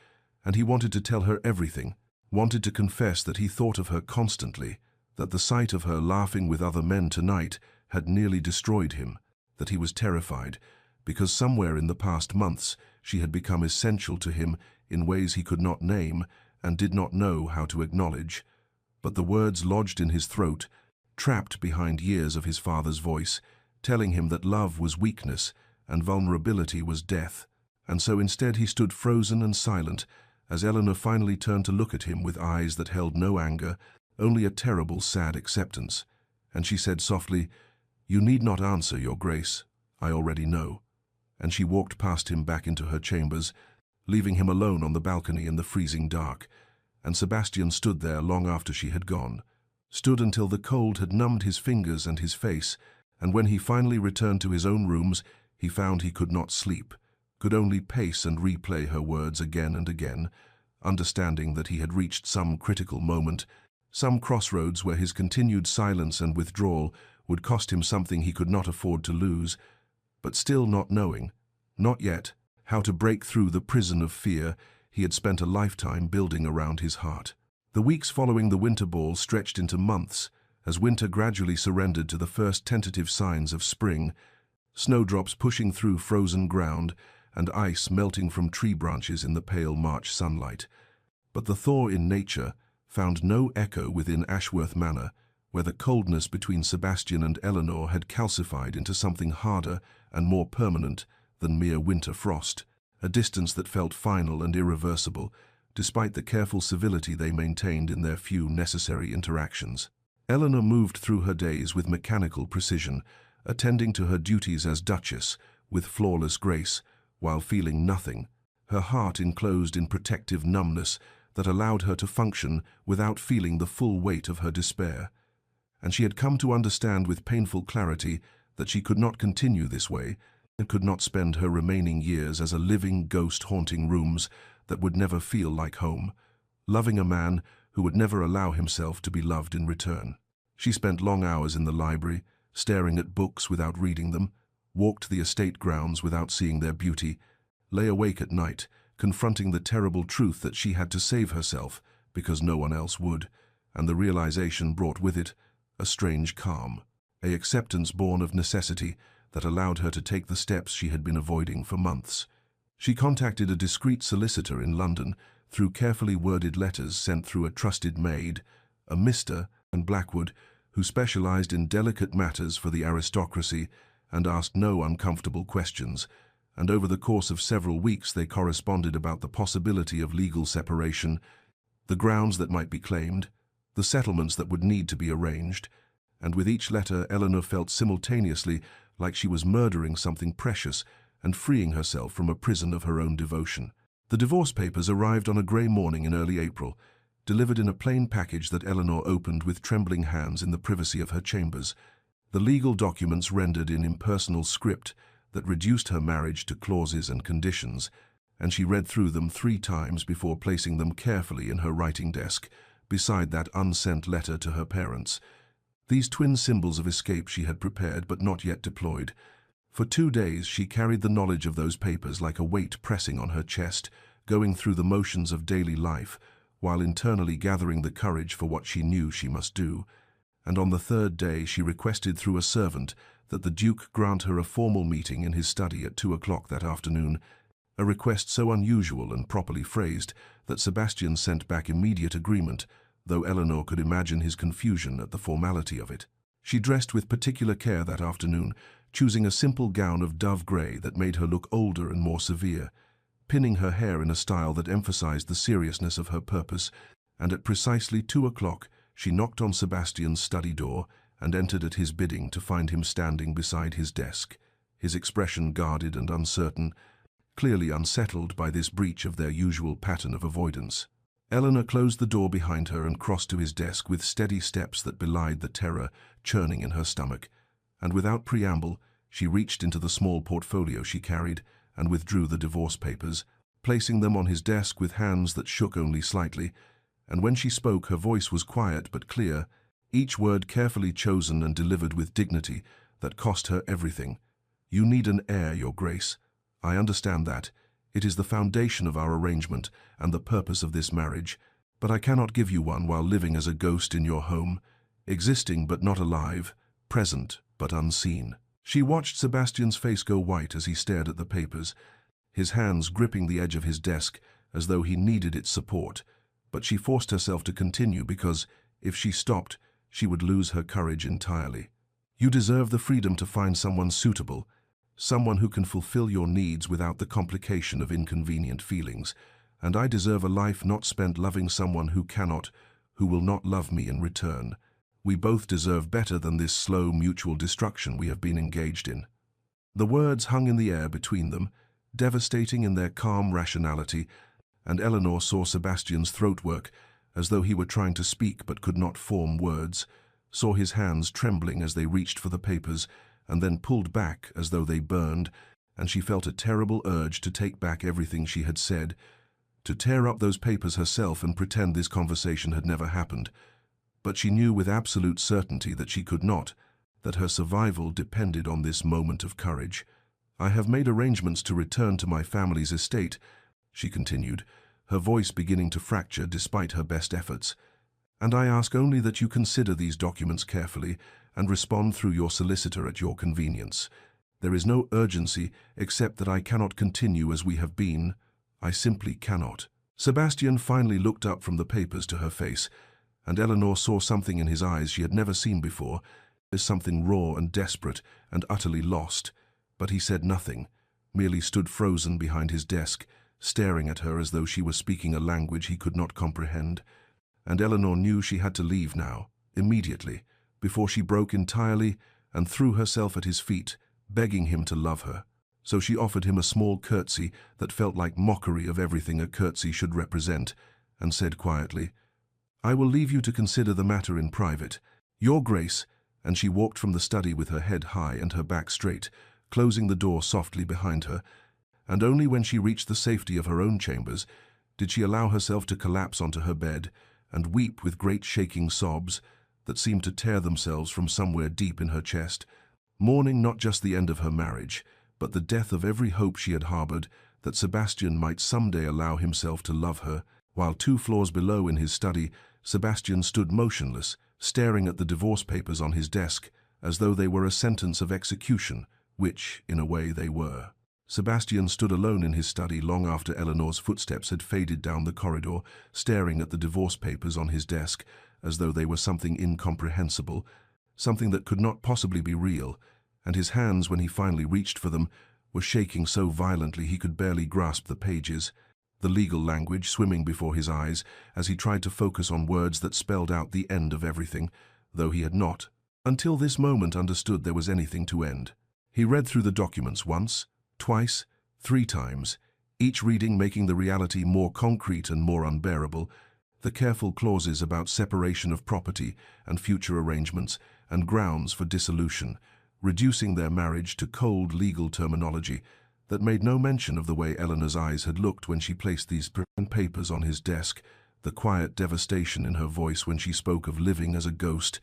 and he wanted to tell her everything, wanted to confess that he thought of her constantly, that the sight of her laughing with other men tonight had nearly destroyed him, that he was terrified, because somewhere in the past months she had become essential to him in ways he could not name and did not know how to acknowledge. But the words lodged in his throat, trapped behind years of his father's voice, telling him that love was weakness and vulnerability was death, and so instead he stood frozen and silent as Eleanor finally turned to look at him with eyes that held no anger, only a terrible, sad acceptance, and she said softly, "You need not answer, Your Grace. I already know." And she walked past him back into her chambers, leaving him alone on the balcony in the freezing dark, and Sebastian stood there long after she had gone, stood until the cold had numbed his fingers and his face, and when he finally returned to his own rooms, he found he could not sleep, could only pace and replay her words again and again, understanding that he had reached some critical moment, some crossroads where his continued silence and withdrawal would cost him something he could not afford to lose, but still not knowing, not yet, how to break through the prison of fear he had spent a lifetime building around his heart. The weeks following the winter ball stretched into months, as winter gradually surrendered to the first tentative signs of spring, snowdrops pushing through frozen ground and ice melting from tree branches in the pale March sunlight. But the thaw in nature found no echo within Ashworth Manor, where the coldness between Sebastian and Eleanor had calcified into something harder and more permanent than mere winter frost, a distance that felt final and irreversible, despite the careful civility they maintained in their few necessary interactions. Eleanor moved through her days with mechanical precision, attending to her duties as Duchess with flawless grace, while feeling nothing, her heart enclosed in protective numbness that allowed her to function without feeling the full weight of her despair. And she had come to understand with painful clarity that she could not continue this way, and could not spend her remaining years as a living ghost haunting rooms that would never feel like home, loving a man who would never allow himself to be loved in return. She spent long hours in the library, staring at books without reading them, walked the estate grounds without seeing their beauty, lay awake at night, confronting the terrible truth that she had to save herself because no one else would, and the realization brought with it a strange calm, an acceptance born of necessity that allowed her to take the steps she had been avoiding for months. She contacted a discreet solicitor in London through carefully worded letters sent through a trusted maid, a Mr. and Blackwood, who specialized in delicate matters for the aristocracy and asked no uncomfortable questions, and over the course of several weeks they corresponded about the possibility of legal separation, the grounds that might be claimed, the settlements that would need to be arranged, and with each letter Eleanor felt simultaneously like she was murdering something precious and freeing herself from a prison of her own devotion. The divorce papers arrived on a grey morning in early April, delivered in a plain package that Eleanor opened with trembling hands in the privacy of her chambers. The legal documents rendered in impersonal script that reduced her marriage to clauses and conditions, and she read through them 3 times before placing them carefully in her writing desk, beside that unsent letter to her parents. These twin symbols of escape she had prepared but not yet deployed. For 2 days she carried the knowledge of those papers like a weight pressing on her chest, going through the motions of daily life, while internally gathering the courage for what she knew she must do. And on the 3rd day she requested through a servant that the Duke grant her a formal meeting in his study at 2 o'clock that afternoon, a request so unusual and properly phrased that Sebastian sent back immediate agreement, though Eleanor could imagine his confusion at the formality of it. She dressed with particular care that afternoon, choosing a simple gown of dove grey that made her look older and more severe, pinning her hair in a style that emphasized the seriousness of her purpose, and at precisely 2 o'clock she knocked on Sebastian's study door and entered at his bidding to find him standing beside his desk, his expression guarded and uncertain, clearly unsettled by this breach of their usual pattern of avoidance. Eleanor closed the door behind her and crossed to his desk with steady steps that belied the terror churning in her stomach, and without preamble she reached into the small portfolio she carried and withdrew the divorce papers, placing them on his desk with hands that shook only slightly, and when she spoke her voice was quiet but clear, each word carefully chosen and delivered with dignity that cost her everything. "You need an heir, Your Grace. I understand that. It is the foundation of our arrangement and the purpose of this marriage, but I cannot give you one while living as a ghost in your home, existing but not alive, present but unseen." She watched Sebastian's face go white as he stared at the papers, his hands gripping the edge of his desk as though he needed its support, but she forced herself to continue because, if she stopped, she would lose her courage entirely. "You deserve the freedom to find someone suitable, someone who can fulfill your needs without the complication of inconvenient feelings, and I deserve a life not spent loving someone who cannot, who will not love me in return. We both deserve better than this slow mutual destruction we have been engaged in." The words hung in the air between them, devastating in their calm rationality, and Eleanor saw Sebastian's throat work, as though he were trying to speak but could not form words, saw his hands trembling as they reached for the papers, and then pulled back as though they burned, and she felt a terrible urge to take back everything she had said, to tear up those papers herself and pretend this conversation had never happened. But she knew with absolute certainty that she could not, that her survival depended on this moment of courage. "I have made arrangements to return to my family's estate," she continued, her voice beginning to fracture despite her best efforts, "and I ask only that you consider these documents carefully and respond through your solicitor at your convenience. There is no urgency except that I cannot continue as we have been. I simply cannot." Sebastian finally looked up from the papers to her face, and Eleanor saw something in his eyes she had never seen before, as something raw and desperate and utterly lost. But he said nothing, merely stood frozen behind his desk, staring at her as though she were speaking a language he could not comprehend. And Eleanor knew she had to leave now, immediately, before she broke entirely and threw herself at his feet, begging him to love her. So she offered him a small curtsy that felt like mockery of everything a curtsy should represent, and said quietly, "I will leave you to consider the matter in private. Your Grace," and she walked from the study with her head high and her back straight, closing the door softly behind her, and only when she reached the safety of her own chambers did she allow herself to collapse onto her bed and weep with great shaking sobs that seemed to tear themselves from somewhere deep in her chest, mourning not just the end of her marriage, but the death of every hope she had harbored that Sebastian might someday allow himself to love her. While 2 floors below in his study, Sebastian stood motionless, staring at the divorce papers on his desk, as though they were a sentence of execution, which, in a way, they were. Sebastian stood alone in his study long after Eleanor's footsteps had faded down the corridor, staring at the divorce papers on his desk, as though they were something incomprehensible, something that could not possibly be real, and his hands, when he finally reached for them, were shaking so violently he could barely grasp the pages, the legal language swimming before his eyes as he tried to focus on words that spelled out the end of everything, though he had not, until this moment, understood there was anything to end. He read through the documents once, twice, 3 times, each reading making the reality more concrete and more unbearable, The careful clauses about separation of property and future arrangements and grounds for dissolution, reducing their marriage to cold legal terminology that made no mention of the way Eleanor's eyes had looked when she placed these papers on his desk, the quiet devastation in her voice when she spoke of living as a ghost,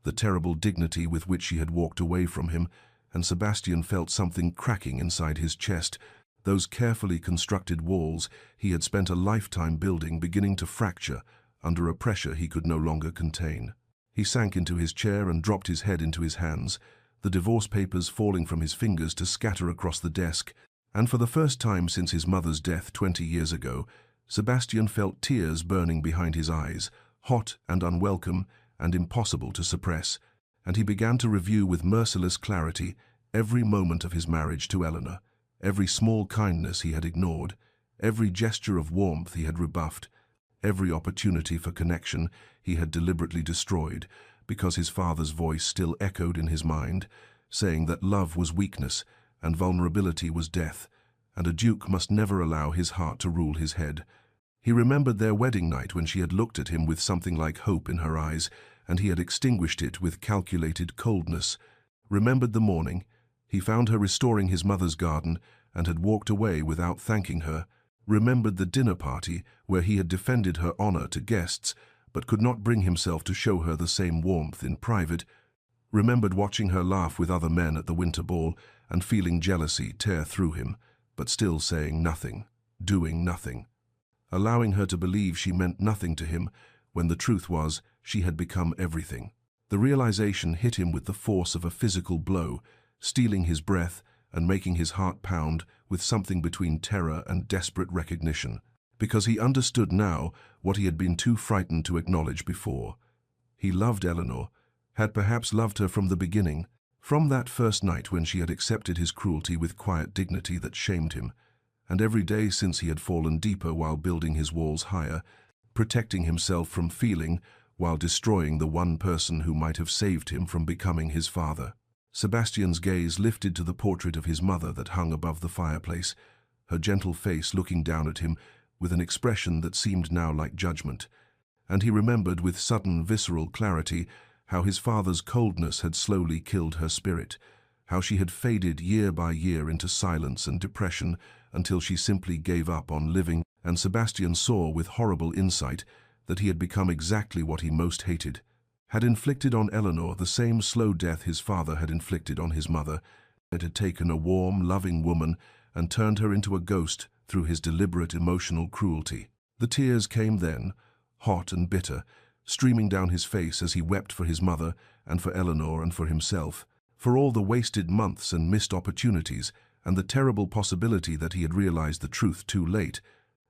the terrible dignity with which she had walked away from him, and Sebastian felt something cracking inside his chest, those carefully constructed walls he had spent a lifetime building beginning to fracture under a pressure he could no longer contain. He sank into his chair and dropped his head into his hands, the divorce papers falling from his fingers to scatter across the desk, and for the first time since his mother's death 20 years ago, Sebastian felt tears burning behind his eyes, hot and unwelcome and impossible to suppress, and he began to review with merciless clarity every moment of his marriage to Eleanor, every small kindness he had ignored, every gesture of warmth he had rebuffed, every opportunity for connection he had deliberately destroyed, because his father's voice still echoed in his mind, saying that love was weakness and vulnerability was death, and a duke must never allow his heart to rule his head. He remembered their wedding night when she had looked at him with something like hope in her eyes, and he had extinguished it with calculated coldness. Remembered the morning. He found her restoring his mother's garden and had walked away without thanking her. Remembered the dinner party where he had defended her honor to guests, but could not bring himself to show her the same warmth in private. Remembered watching her laugh with other men at the winter ball and feeling jealousy tear through him, but still saying nothing, doing nothing, allowing her to believe she meant nothing to him when the truth was she had become everything. The realization hit him with the force of a physical blow, stealing his breath and making his heart pound with something between terror and desperate recognition, because he understood now what he had been too frightened to acknowledge before. He loved Eleanor, had perhaps loved her from the beginning, from that first night when she had accepted his cruelty with quiet dignity that shamed him, and every day since he had fallen deeper while building his walls higher, protecting himself from feeling while destroying the one person who might have saved him from becoming his father. Sebastian's gaze lifted to the portrait of his mother that hung above the fireplace, her gentle face looking down at him with an expression that seemed now like judgment, and he remembered with sudden visceral clarity how his father's coldness had slowly killed her spirit, how she had faded year by year into silence and depression until she simply gave up on living, and Sebastian saw with horrible insight that he had become exactly what he most hated, had inflicted on Eleanor the same slow death his father had inflicted on his mother. It had taken a warm, loving woman and turned her into a ghost through his deliberate emotional cruelty. The tears came then, hot and bitter, streaming down his face as he wept for his mother and for Eleanor and for himself, for all the wasted months and missed opportunities and the terrible possibility that he had realized the truth too late,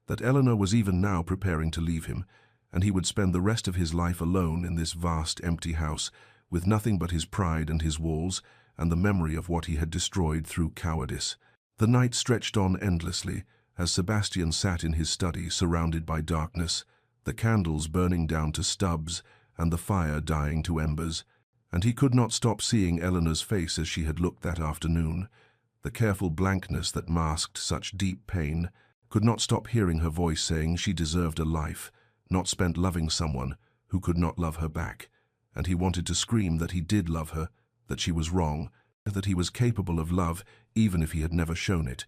that Eleanor was even now preparing to leave him, and he would spend the rest of his life alone in this vast empty house, with nothing but his pride and his walls and the memory of what he had destroyed through cowardice. The night stretched on endlessly as Sebastian sat in his study surrounded by darkness, the candles burning down to stubs and the fire dying to embers, and he could not stop seeing Eleanor's face as she had looked that afternoon, the careful blankness that masked such deep pain, could not stop hearing her voice saying she deserved a life, not spent loving someone who could not love her back, and he wanted to scream that he did love her, that she was wrong, that he was capable of love even if he had never shown it.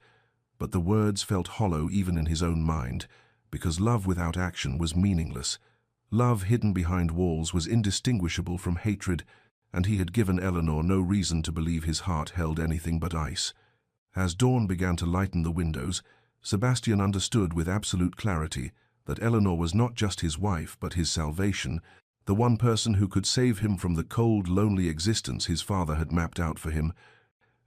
But the words felt hollow even in his own mind, because love without action was meaningless. Love hidden behind walls was indistinguishable from hatred, and he had given Eleanor no reason to believe his heart held anything but ice. As dawn began to lighten the windows, Sebastian understood with absolute clarity that Eleanor was not just his wife but his salvation, the one person who could save him from the cold, lonely existence his father had mapped out for him,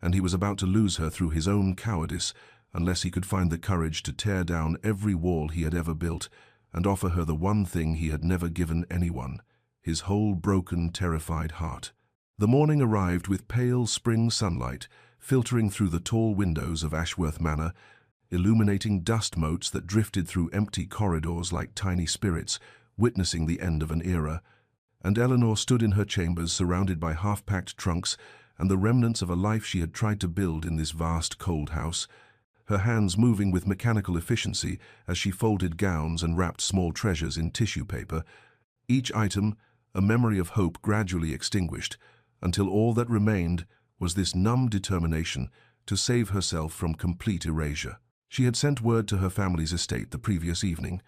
and he was about to lose her through his own cowardice unless he could find the courage to tear down every wall he had ever built and offer her the one thing he had never given anyone, his whole broken, terrified heart. The morning arrived with pale spring sunlight filtering through the tall windows of Ashworth Manor, illuminating dust motes that drifted through empty corridors like tiny spirits, witnessing the end of an era, and Eleanor stood in her chambers surrounded by half-packed trunks and the remnants of a life she had tried to build in this vast cold house, her hands moving with mechanical efficiency as she folded gowns and wrapped small treasures in tissue paper. Each item, a memory of hope gradually extinguished, until all that remained was this numb determination to save herself from complete erasure. She had sent word to her family's estate the previous evening,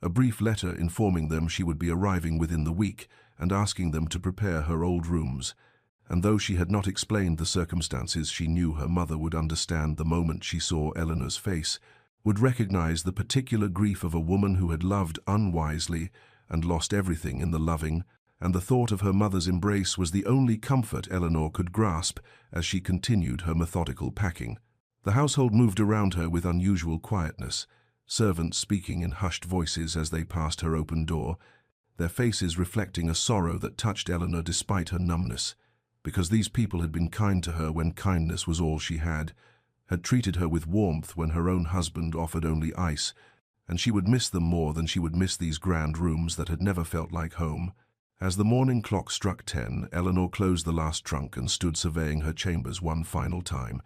a brief letter informing them she would be arriving within the week and asking them to prepare her old rooms. And though she had not explained the circumstances, she knew her mother would understand the moment she saw Eleanor's face, would recognize the particular grief of a woman who had loved unwisely and lost everything in the loving, and the thought of her mother's embrace was the only comfort Eleanor could grasp as she continued her methodical packing. The household moved around her with unusual quietness, servants speaking in hushed voices as they passed her open door, their faces reflecting a sorrow that touched Eleanor despite her numbness, because these people had been kind to her when kindness was all she had treated her with warmth when her own husband offered only ice, and she would miss them more than she would miss these grand rooms that had never felt like home. As the morning clock struck 10, Eleanor closed the last trunk and stood surveying her chambers one final time.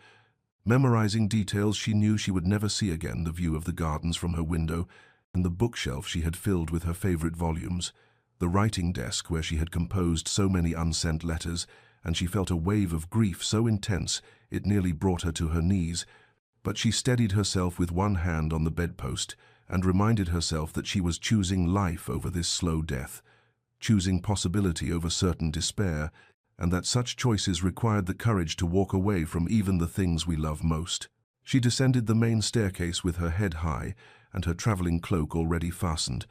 Memorizing details she knew she would never see again, the view of the gardens from her window, and the bookshelf she had filled with her favorite volumes, the writing desk where she had composed so many unsent letters, and she felt a wave of grief so intense it nearly brought her to her knees. But she steadied herself with one hand on the bedpost and reminded herself that she was choosing life over this slow death, choosing possibility over certain despair, and that such choices required the courage to walk away from even the things we love most. She descended the main staircase with her head high and her traveling cloak already fastened,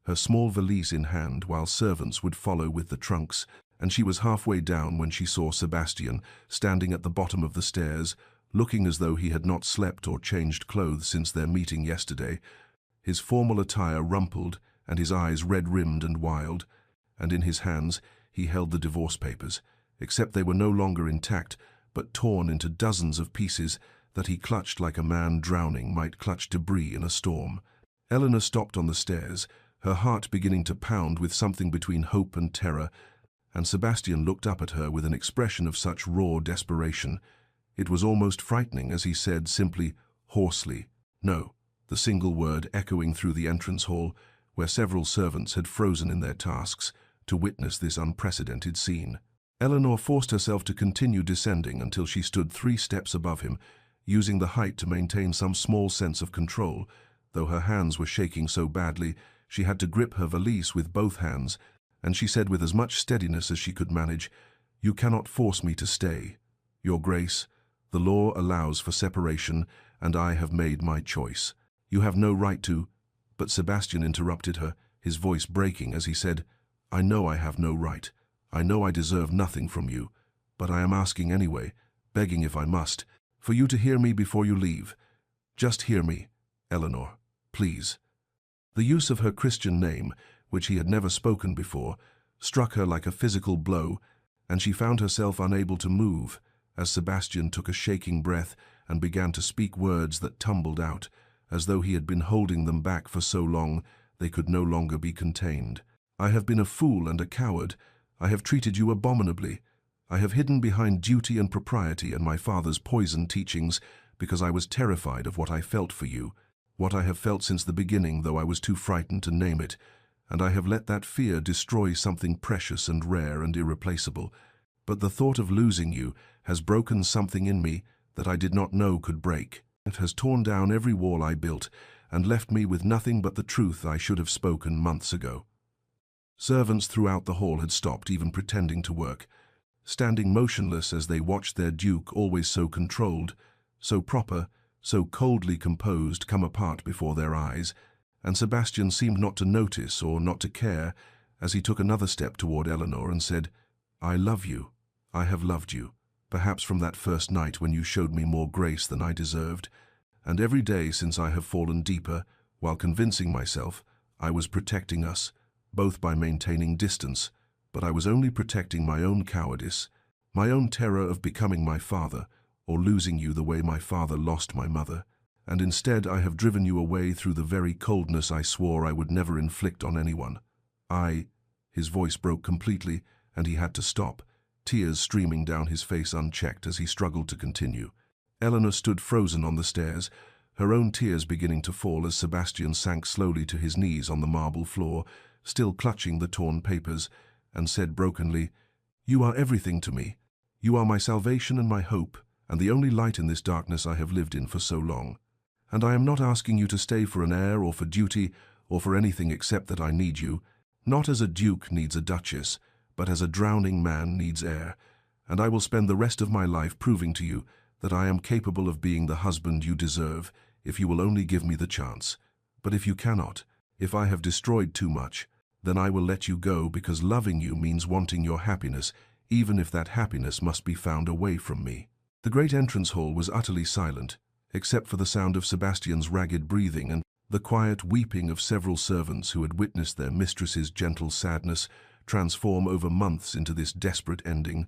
her small valise in hand, while servants would follow with the trunks, and she was halfway down when she saw Sebastian standing at the bottom of the stairs, looking as though he had not slept or changed clothes since their meeting yesterday, his formal attire rumpled and his eyes red-rimmed and wild, and in his hands he held the divorce papers, except they were no longer intact, but torn into dozens of pieces that he clutched like a man drowning might clutch debris in a storm. Eleanor stopped on the stairs, her heart beginning to pound with something between hope and terror, and Sebastian looked up at her with an expression of such raw desperation. It was almost frightening as he said simply, hoarsely, "No," the single word echoing through the entrance hall, where several servants had frozen in their tasks to witness this unprecedented scene. Eleanor forced herself to continue descending until she stood 3 steps above him, using the height to maintain some small sense of control, though her hands were shaking so badly she had to grip her valise with both hands, and she said with as much steadiness as she could manage, "You cannot force me to stay. Your Grace, the law allows for separation, and I have made my choice. You have no right to—" But Sebastian interrupted her, his voice breaking as he said, "I know I have no right. I know I deserve nothing from you, but I am asking anyway, begging if I must, for you to hear me before you leave. Just hear me, Eleanor, please." The use of her Christian name, which he had never spoken before, struck her like a physical blow, and she found herself unable to move as Sebastian took a shaking breath and began to speak words that tumbled out, as though he had been holding them back for so long they could no longer be contained. "I have been a fool and a coward. I have treated you abominably. I have hidden behind duty and propriety and my father's poisoned teachings because I was terrified of what I felt for you, what I have felt since the beginning, though I was too frightened to name it, and I have let that fear destroy something precious and rare and irreplaceable. But the thought of losing you has broken something in me that I did not know could break. It has torn down every wall I built and left me with nothing but the truth I should have spoken months ago." Servants throughout the hall had stopped even pretending to work, standing motionless as they watched their duke, always so controlled, so proper, so coldly composed, come apart before their eyes, and Sebastian seemed not to notice or not to care as he took another step toward Eleanor and said, "I love you. I have loved you, perhaps from that first night when you showed me more grace than I deserved, and every day since I have fallen deeper, while convincing myself I was protecting us, both by maintaining distance, but I was only protecting my own cowardice, my own terror of becoming my father, or losing you the way my father lost my mother, and instead I have driven you away through the very coldness I swore I would never inflict on anyone. His voice broke completely, and he had to stop, tears streaming down his face unchecked as he struggled to continue. Eleanor stood frozen on the stairs, her own tears beginning to fall as Sebastian sank slowly to his knees on the marble floor, still clutching the torn papers, and said brokenly, "You are everything to me. You are my salvation and my hope, and the only light in this darkness I have lived in for so long. And I am not asking you to stay for an heir or for duty or for anything except that I need you, not as a duke needs a duchess, but as a drowning man needs air, and I will spend the rest of my life proving to you that I am capable of being the husband you deserve if you will only give me the chance. But if you cannot, if I have destroyed too much, then I will let you go because loving you means wanting your happiness, even if that happiness must be found away from me." The great entrance hall was utterly silent, except for the sound of Sebastian's ragged breathing and the quiet weeping of several servants who had witnessed their mistress's gentle sadness transform over months into this desperate ending,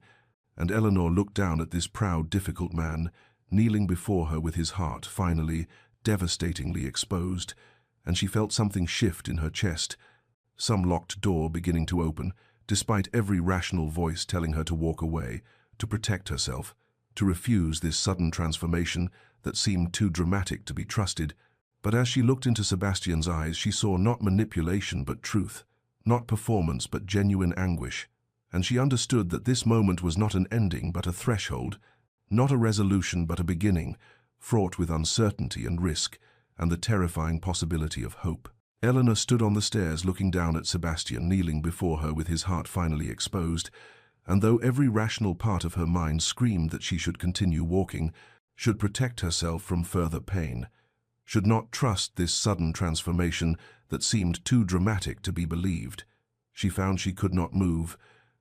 and Eleanor looked down at this proud, difficult man, kneeling before her with his heart finally, devastatingly exposed, and she felt something shift in her chest, some locked door beginning to open, despite every rational voice telling her to walk away, to protect herself, to refuse this sudden transformation that seemed too dramatic to be trusted. But as she looked into Sebastian's eyes, she saw not manipulation but truth, not performance but genuine anguish, and she understood that this moment was not an ending but a threshold, not a resolution but a beginning, fraught with uncertainty and risk, and the terrifying possibility of hope. Eleanor stood on the stairs looking down at Sebastian kneeling before her with his heart finally exposed, and though every rational part of her mind screamed that she should continue walking, should protect herself from further pain, should not trust this sudden transformation that seemed too dramatic to be believed, she found she could not move,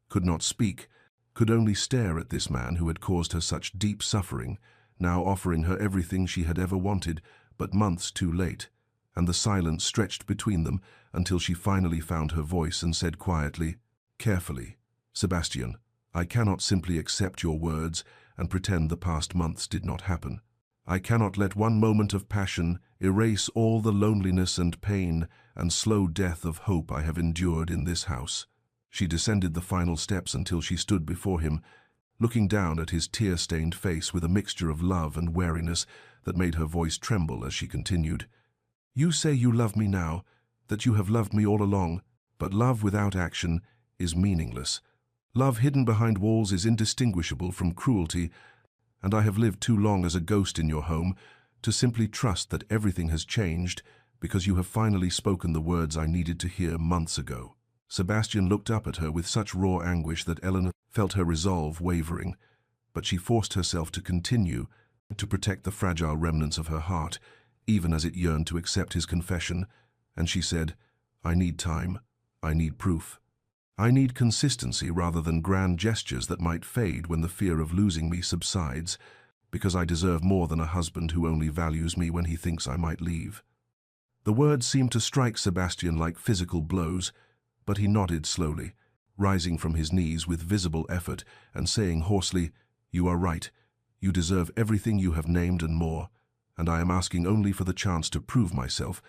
could not speak, could only stare at this man who had caused her such deep suffering, now offering her everything she had ever wanted, but months too late, and the silence stretched between them until she finally found her voice and said quietly, carefully, "Sebastian, I cannot simply accept your words and pretend the past months did not happen. I cannot let one moment of passion erase all the loneliness and pain and slow death of hope I have endured in this house." She descended the final steps until she stood before him, looking down at his tear-stained face with a mixture of love and wariness that made her voice tremble as she continued, "You say you love me now, that you have loved me all along, but love without action is meaningless. Love hidden behind walls is indistinguishable from cruelty, and I have lived too long as a ghost in your home to simply trust that everything has changed because you have finally spoken the words I needed to hear months ago." Sebastian looked up at her with such raw anguish that Eleanor felt her resolve wavering, but she forced herself to continue, to protect the fragile remnants of her heart, even as it yearned to accept his confession, and she said, "I need time, I need proof. I need consistency rather than grand gestures that might fade when the fear of losing me subsides, because I deserve more than a husband who only values me when he thinks I might leave." The words seemed to strike Sebastian like physical blows, but he nodded slowly, rising from his knees with visible effort and saying hoarsely, "You are right. You deserve everything you have named and more, and I am asking only for the chance to prove myself,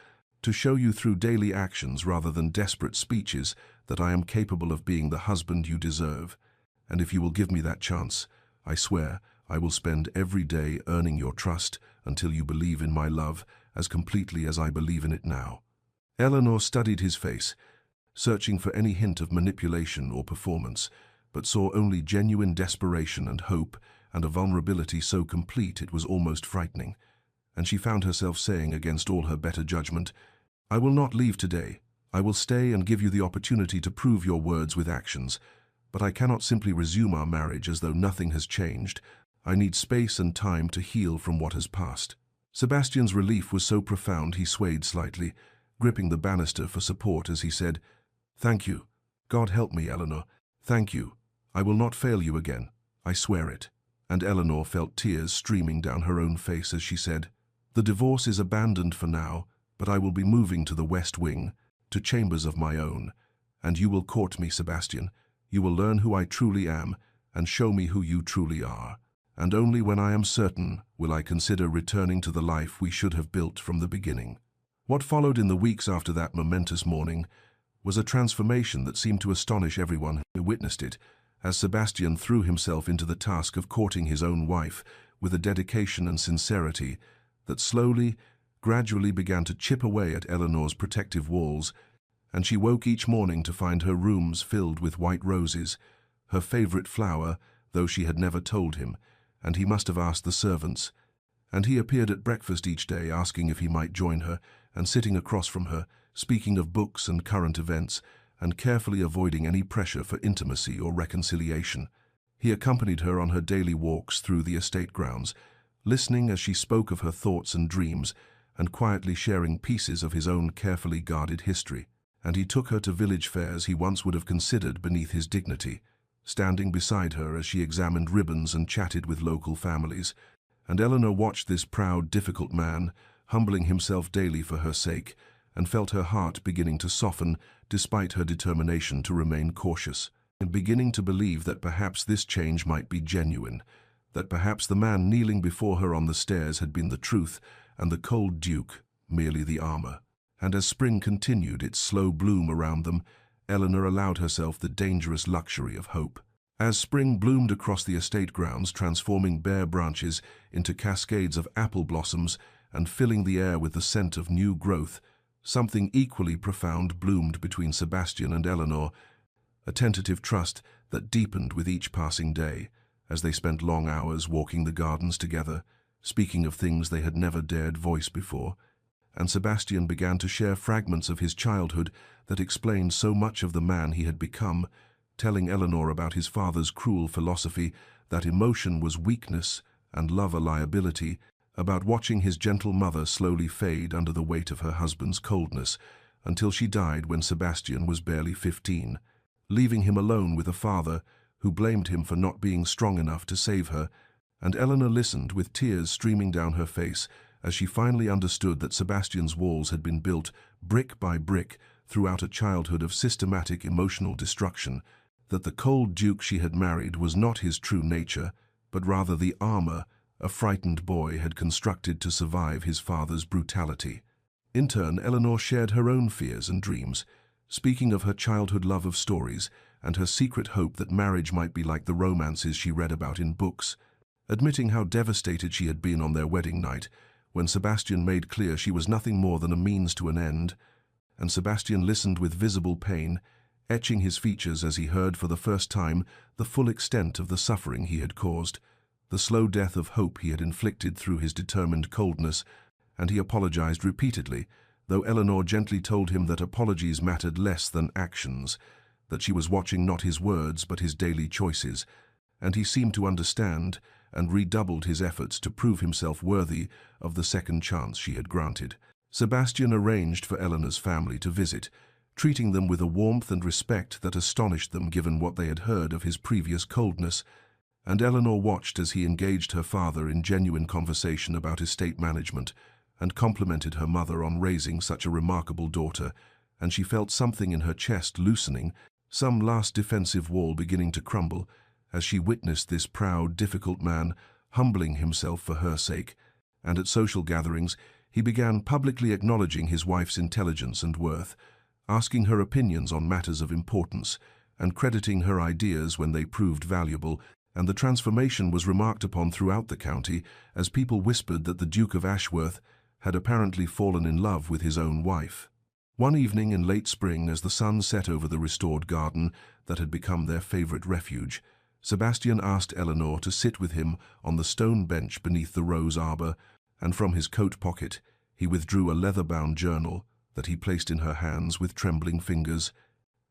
to show you through daily actions rather than desperate speeches that I am capable of being the husband you deserve. And if you will give me that chance, I swear I will spend every day earning your trust until you believe in my love as completely as I believe in it now." Eleanor studied his face, searching for any hint of manipulation or performance, but saw only genuine desperation and hope and a vulnerability so complete it was almost frightening. And she found herself saying against all her better judgment, "I will not leave today. I will stay and give you the opportunity to prove your words with actions, but I cannot simply resume our marriage as though nothing has changed. I need space and time to heal from what has passed." Sebastian's relief was so profound he swayed slightly, gripping the banister for support as he said, "Thank you. God help me, Eleanor. Thank you. I will not fail you again. I swear it." And Eleanor felt tears streaming down her own face as she said, "The divorce is abandoned for now, but I will be moving to the West Wing, to chambers of my own, and you will court me, Sebastian. You will learn who I truly am and show me who you truly are. And only when I am certain will I consider returning to the life we should have built from the beginning." What followed in the weeks after that momentous morning was a transformation that seemed to astonish everyone who witnessed it, as Sebastian threw himself into the task of courting his own wife with a dedication and sincerity that slowly, gradually began to chip away at Eleanor's protective walls, and she woke each morning to find her rooms filled with white roses, her favorite flower, though she had never told him, and he must have asked the servants. And he appeared at breakfast each day, asking if he might join her, and sitting across from her, speaking of books and current events, and carefully avoiding any pressure for intimacy or reconciliation. He accompanied her on her daily walks through the estate grounds, listening as she spoke of her thoughts and dreams, and quietly sharing pieces of his own carefully guarded history. And he took her to village fairs he once would have considered beneath his dignity, standing beside her as she examined ribbons and chatted with local families. And Eleanor watched this proud, difficult man, humbling himself daily for her sake, and felt her heart beginning to soften despite her determination to remain cautious, and beginning to believe that perhaps this change might be genuine, that perhaps the man kneeling before her on the stairs had been the truth, and the cold duke merely the armor. And as spring continued its slow bloom around them, Eleanor allowed herself the dangerous luxury of hope. As spring bloomed across the estate grounds, transforming bare branches into cascades of apple blossoms and filling the air with the scent of new growth, something equally profound bloomed between Sebastian and Eleanor, a tentative trust that deepened with each passing day, as they spent long hours walking the gardens together, speaking of things they had never dared voice before. And Sebastian began to share fragments of his childhood that explained so much of the man he had become, telling Eleanor about his father's cruel philosophy that emotion was weakness and love a liability, about watching his gentle mother slowly fade under the weight of her husband's coldness, until she died when Sebastian was barely 15, leaving him alone with a father who blamed him for not being strong enough to save her. And Eleanor listened with tears streaming down her face as she finally understood that Sebastian's walls had been built brick by brick throughout a childhood of systematic emotional destruction, that the cold duke she had married was not his true nature, but rather the armor a frightened boy had constructed to survive his father's brutality. In turn, Eleanor shared her own fears and dreams, speaking of her childhood love of stories and her secret hope that marriage might be like the romances she read about in books, admitting how devastated she had been on their wedding night, when Sebastian made clear she was nothing more than a means to an end. And Sebastian listened with visible pain, etching his features as he heard for the first time the full extent of the suffering he had caused, the slow death of hope he had inflicted through his determined coldness, and he apologized repeatedly, though Eleanor gently told him that apologies mattered less than actions, that she was watching not his words but his daily choices, and he seemed to understand and redoubled his efforts to prove himself worthy of the second chance she had granted. Sebastian arranged for Eleanor's family to visit, treating them with a warmth and respect that astonished them given what they had heard of his previous coldness, and Eleanor watched as he engaged her father in genuine conversation about estate management and complimented her mother on raising such a remarkable daughter, and she felt something in her chest loosening, some last defensive wall beginning to crumble, as she witnessed this proud, difficult man humbling himself for her sake. And at social gatherings, he began publicly acknowledging his wife's intelligence and worth, asking her opinions on matters of importance, and crediting her ideas when they proved valuable, and the transformation was remarked upon throughout the county as people whispered that the Duke of Ashworth had apparently fallen in love with his own wife. One evening in late spring, as the sun set over the restored garden that had become their favorite refuge, Sebastian asked Eleanor to sit with him on the stone bench beneath the rose arbor, and from his coat pocket he withdrew a leather-bound journal that he placed in her hands with trembling fingers.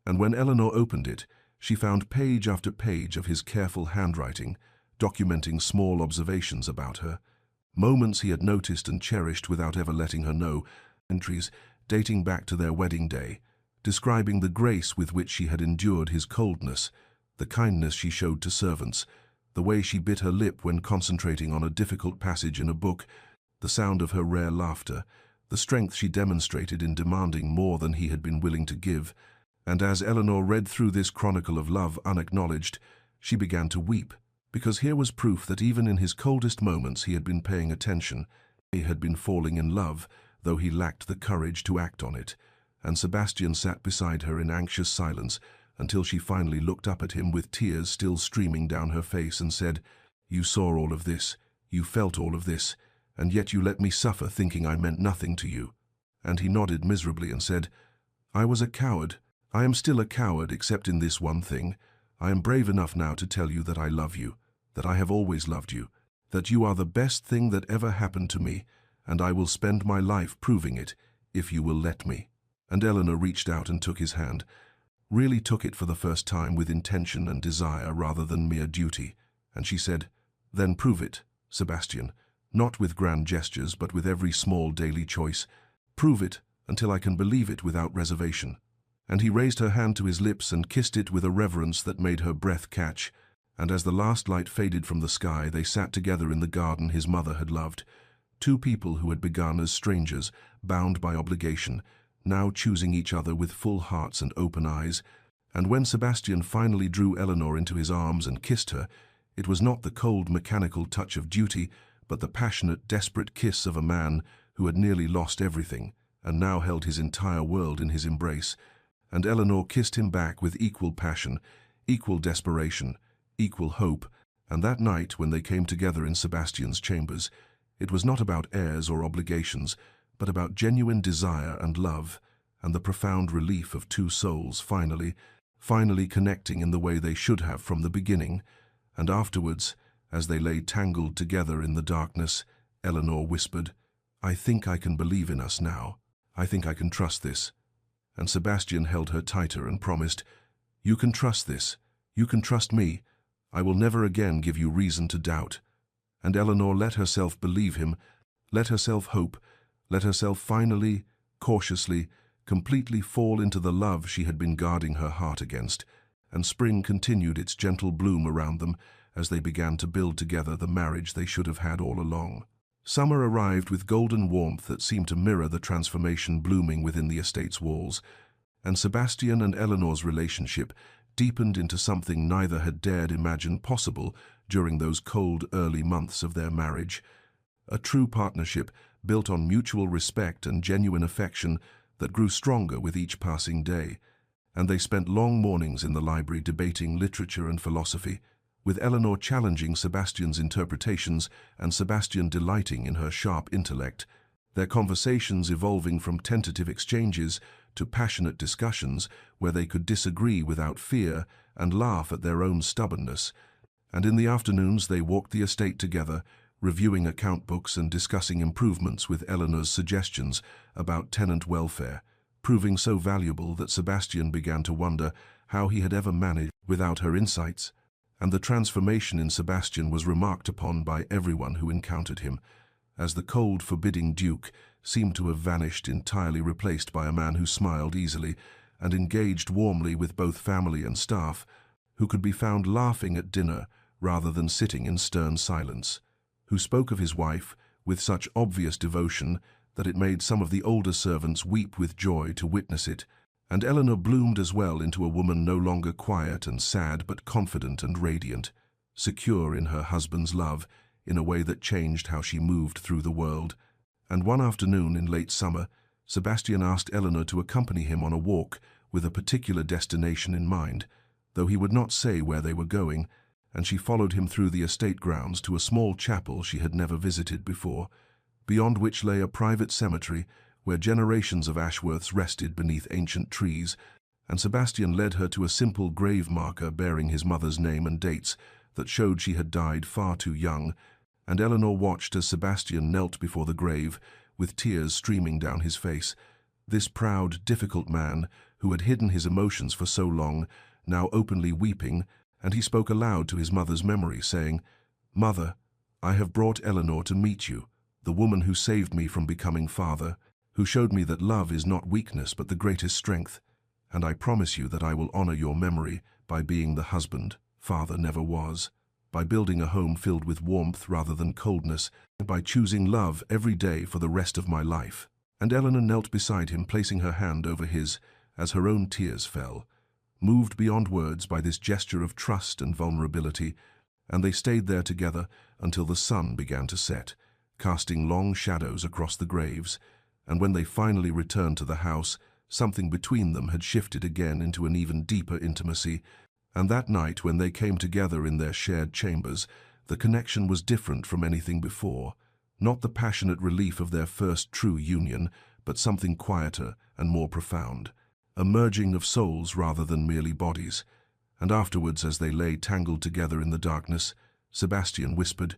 And when Eleanor opened it, she found page after page of his careful handwriting, documenting small observations about her, moments he had noticed and cherished without ever letting her know, entries dating back to their wedding day, describing the grace with which she had endured his coldness, the kindness she showed to servants, the way she bit her lip when concentrating on a difficult passage in a book, the sound of her rare laughter, the strength she demonstrated in demanding more than he had been willing to give. And as Eleanor read through this chronicle of love unacknowledged, she began to weep, because here was proof that even in his coldest moments he had been paying attention. He had been falling in love, though he lacked the courage to act on it. And Sebastian sat beside her in anxious silence until she finally looked up at him with tears still streaming down her face and said, "You saw all of this, you felt all of this, and yet you let me suffer thinking I meant nothing to you." And he nodded miserably and said, "I was a coward. I am still a coward, except in this one thing. I am brave enough now to tell you that I love you, that I have always loved you, that you are the best thing that ever happened to me, and I will spend my life proving it, if you will let me." And Eleanor reached out and took his hand, really took it for the first time with intention and desire rather than mere duty, and she said, "Then prove it, Sebastian, not with grand gestures but with every small daily choice. Prove it until I can believe it without reservation." And he raised her hand to his lips and kissed it with a reverence that made her breath catch, and as the last light faded from the sky, they sat together in the garden his mother had loved. Two people who had begun as strangers, bound by obligation, now choosing each other with full hearts and open eyes. And when Sebastian finally drew Eleanor into his arms and kissed her, it was not the cold, mechanical touch of duty, but the passionate, desperate kiss of a man who had nearly lost everything, and now held his entire world in his embrace. And Eleanor kissed him back with equal passion, equal desperation, equal hope, and that night when they came together in Sebastian's chambers, it was not about airs or obligations, but about genuine desire and love, and the profound relief of two souls finally connecting in the way they should have from the beginning. And afterwards, as they lay tangled together in the darkness, Eleanor whispered, "I think I can believe in us now. I think I can trust this." And Sebastian held her tighter and promised, "You can trust this. You can trust me. I will never again give you reason to doubt." And Eleanor let herself believe him, let herself hope, let herself finally, cautiously, completely fall into the love she had been guarding her heart against, and spring continued its gentle bloom around them as they began to build together the marriage they should have had all along. Summer arrived with golden warmth that seemed to mirror the transformation blooming within the estate's walls, and Sebastian and Eleanor's relationship deepened into something neither had dared imagine possible during those cold early months of their marriage. A true partnership built on mutual respect and genuine affection that grew stronger with each passing day, and they spent long mornings in the library debating literature and philosophy, with Eleanor challenging Sebastian's interpretations and Sebastian delighting in her sharp intellect, their conversations evolving from tentative exchanges to passionate discussions where they could disagree without fear and laugh at their own stubbornness. And in the afternoons they walked the estate together, reviewing account books and discussing improvements with Eleanor's suggestions about tenant welfare, proving so valuable that Sebastian began to wonder how he had ever managed without her insights. And the transformation in Sebastian was remarked upon by everyone who encountered him, as the cold, forbidding duke seemed to have vanished, entirely replaced by a man who smiled easily and engaged warmly with both family and staff, who could be found laughing at dinner rather than sitting in stern silence, who spoke of his wife with such obvious devotion that it made some of the older servants weep with joy to witness it. And Eleanor bloomed as well into a woman no longer quiet and sad but confident and radiant, secure in her husband's love in a way that changed how she moved through the world. And one afternoon in late summer, Sebastian asked Eleanor to accompany him on a walk with a particular destination in mind, though he would not say where they were going, and she followed him through the estate grounds to a small chapel she had never visited before, beyond which lay a private cemetery where generations of Ashworths rested beneath ancient trees, and Sebastian led her to a simple grave marker bearing his mother's name and dates that showed she had died far too young, and Eleanor watched as Sebastian knelt before the grave, with tears streaming down his face. This proud, difficult man, who had hidden his emotions for so long, now openly weeping, and he spoke aloud to his mother's memory, saying, "Mother, I have brought Eleanor to meet you, the woman who saved me from becoming father, who showed me that love is not weakness but the greatest strength, and I promise you that I will honor your memory by being the husband father never was, by building a home filled with warmth rather than coldness, and by choosing love every day for the rest of my life." And Eleanor knelt beside him, placing her hand over his as her own tears fell, moved beyond words by this gesture of trust and vulnerability, and they stayed there together until the sun began to set, casting long shadows across the graves. And when they finally returned to the house, something between them had shifted again into an even deeper intimacy, and that night when they came together in their shared chambers, the connection was different from anything before, not the passionate relief of their first true union, but something quieter and more profound, a merging of souls rather than merely bodies. And afterwards, as they lay tangled together in the darkness, Sebastian whispered,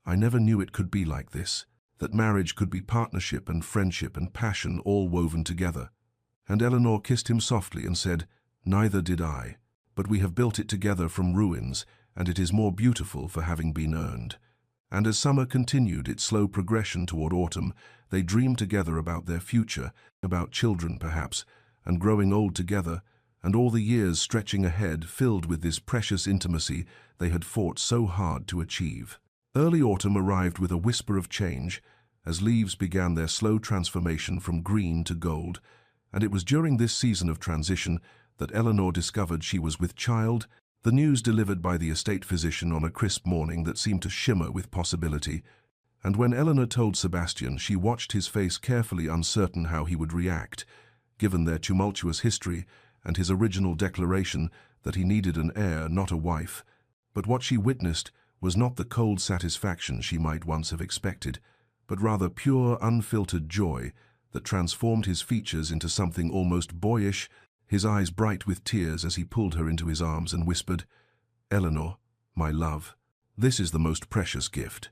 "I never knew it could be like this, that marriage could be partnership and friendship and passion all woven together." And Eleanor kissed him softly and said, "Neither did I, but we have built it together from ruins, and it is more beautiful for having been earned." And as summer continued its slow progression toward autumn, they dreamed together about their future, about children perhaps, and growing old together, and all the years stretching ahead filled with this precious intimacy they had fought so hard to achieve. Early autumn arrived with a whisper of change, as leaves began their slow transformation from green to gold, and it was during this season of transition that Eleanor discovered she was with child, the news delivered by the estate physician on a crisp morning that seemed to shimmer with possibility. And when Eleanor told Sebastian, she watched his face carefully, uncertain how he would react, given their tumultuous history and his original declaration that he needed an heir, not a wife. But what she witnessed was not the cold satisfaction she might once have expected, but rather pure, unfiltered joy that transformed his features into something almost boyish, his eyes bright with tears as he pulled her into his arms and whispered, "Eleanor, my love, this is the most precious gift."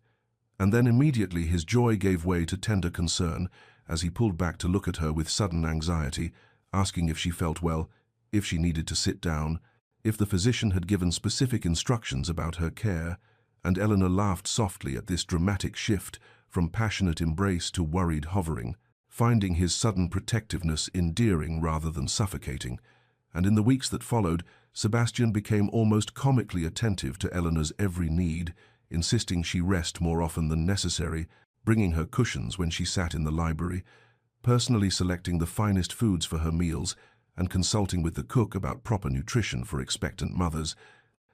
And then immediately his joy gave way to tender concern as he pulled back to look at her with sudden anxiety, asking if she felt well, if she needed to sit down, if the physician had given specific instructions about her care. And Eleanor laughed softly at this dramatic shift from passionate embrace to worried hovering, finding his sudden protectiveness endearing rather than suffocating. And in the weeks that followed, Sebastian became almost comically attentive to Eleanor's every need, insisting she rest more often than necessary, bringing her cushions when she sat in the library, personally selecting the finest foods for her meals, and consulting with the cook about proper nutrition for expectant mothers.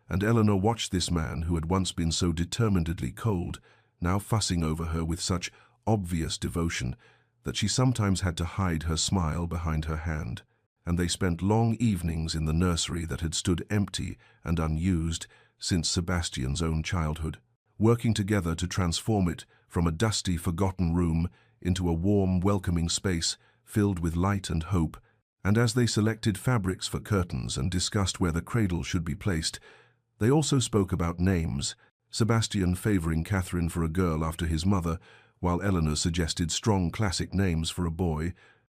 And Eleanor watched this man who had once been so determinedly cold, now fussing over her with such obvious devotion that she sometimes had to hide her smile behind her hand. And they spent long evenings in the nursery that had stood empty and unused since Sebastian's own childhood, working together to transform it from a dusty, forgotten room into a warm, welcoming space filled with light and hope. And as they selected fabrics for curtains and discussed where the cradle should be placed, they also spoke about names, Sebastian favoring Catherine for a girl after his mother, while Eleanor suggested strong classic names for a boy.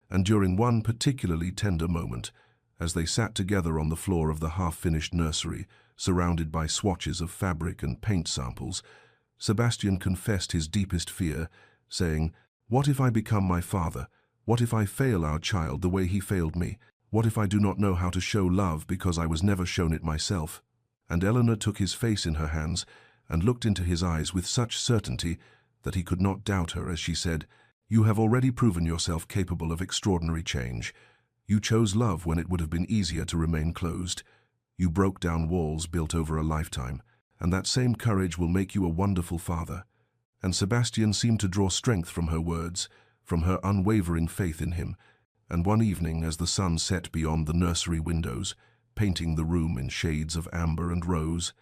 And during one particularly tender moment, as they sat together on the floor of the half-finished nursery, surrounded by swatches of fabric and paint samples, Sebastian confessed his deepest fear, saying, "What if I become my father? What if I fail our child the way he failed me? What if I do not know how to show love because I was never shown it myself?" And Eleanor took his face in her hands and looked into his eyes with such certainty that he could not doubt her as she said, "You have already proven yourself capable of extraordinary change. You chose love when it would have been easier to remain closed. You broke down walls built over a lifetime, and that same courage will make you a wonderful father." And Sebastian seemed to draw strength from her words, from her unwavering faith in him. And one evening, as the sun set beyond the nursery windows, painting the room in shades of amber and rose,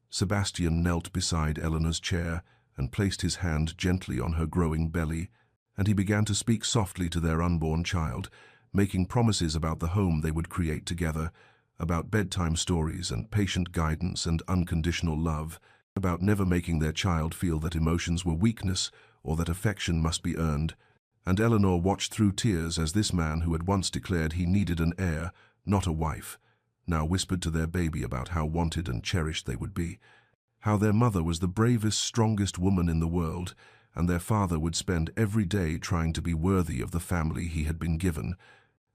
Sebastian knelt beside Eleanor's chair and placed his hand gently on her growing belly, and he began to speak softly to their unborn child, making promises about the home they would create together, about bedtime stories and patient guidance and unconditional love, about never making their child feel that emotions were weakness or that affection must be earned. And Eleanor watched through tears as this man who had once declared he needed an heir, not a wife, now whispered to their baby about how wanted and cherished they would be, how their mother was the bravest, strongest woman in the world, and their father would spend every day trying to be worthy of the family he had been given.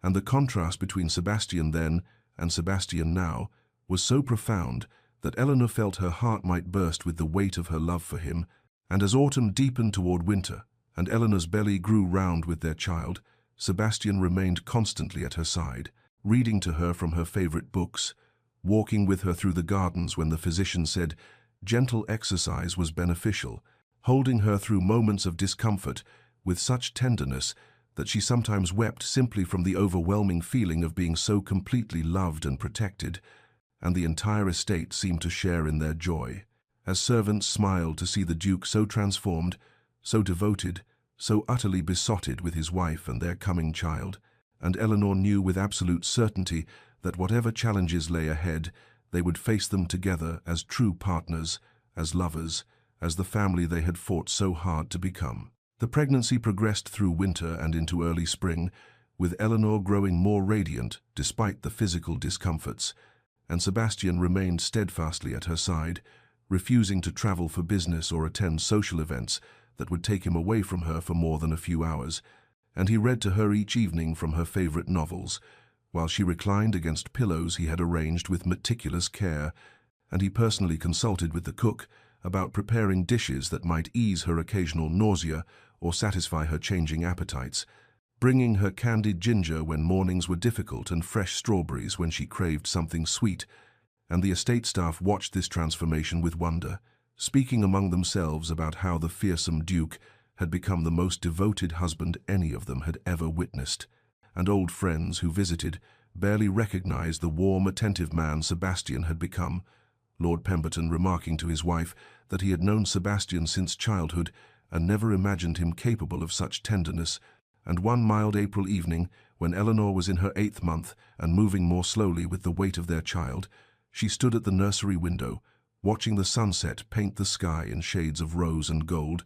And the contrast between Sebastian then and Sebastian now was so profound that Eleanor felt her heart might burst with the weight of her love for him. And as autumn deepened toward winter, and Eleanor's belly grew round with their child, Sebastian remained constantly at her side, reading to her from her favorite books, walking with her through the gardens when the physician said gentle exercise was beneficial, holding her through moments of discomfort with such tenderness that she sometimes wept simply from the overwhelming feeling of being so completely loved and protected, and the entire estate seemed to share in their joy. As servants smiled to see the Duke so transformed, so devoted, so utterly besotted with his wife and their coming child, and Eleanor knew with absolute certainty that whatever challenges lay ahead, they would face them together as true partners, as lovers, as the family they had fought so hard to become. The pregnancy progressed through winter and into early spring, with Eleanor growing more radiant despite the physical discomforts, and Sebastian remained steadfastly at her side, refusing to travel for business or attend social events that would take him away from her for more than a few hours, and he read to her each evening from her favorite novels, while she reclined against pillows he had arranged with meticulous care, and he personally consulted with the cook about preparing dishes that might ease her occasional nausea or satisfy her changing appetites, bringing her candied ginger when mornings were difficult and fresh strawberries when she craved something sweet, and the estate staff watched this transformation with wonder, speaking among themselves about how the fearsome Duke had become the most devoted husband any of them had ever witnessed, and old friends who visited barely recognized the warm, attentive man Sebastian had become, Lord Pemberton remarking to his wife that he had known Sebastian since childhood and never imagined him capable of such tenderness. And one mild April evening, when Eleanor was in her 8th month and moving more slowly with the weight of their child, she stood at the nursery window, watching the sunset paint the sky in shades of rose and gold,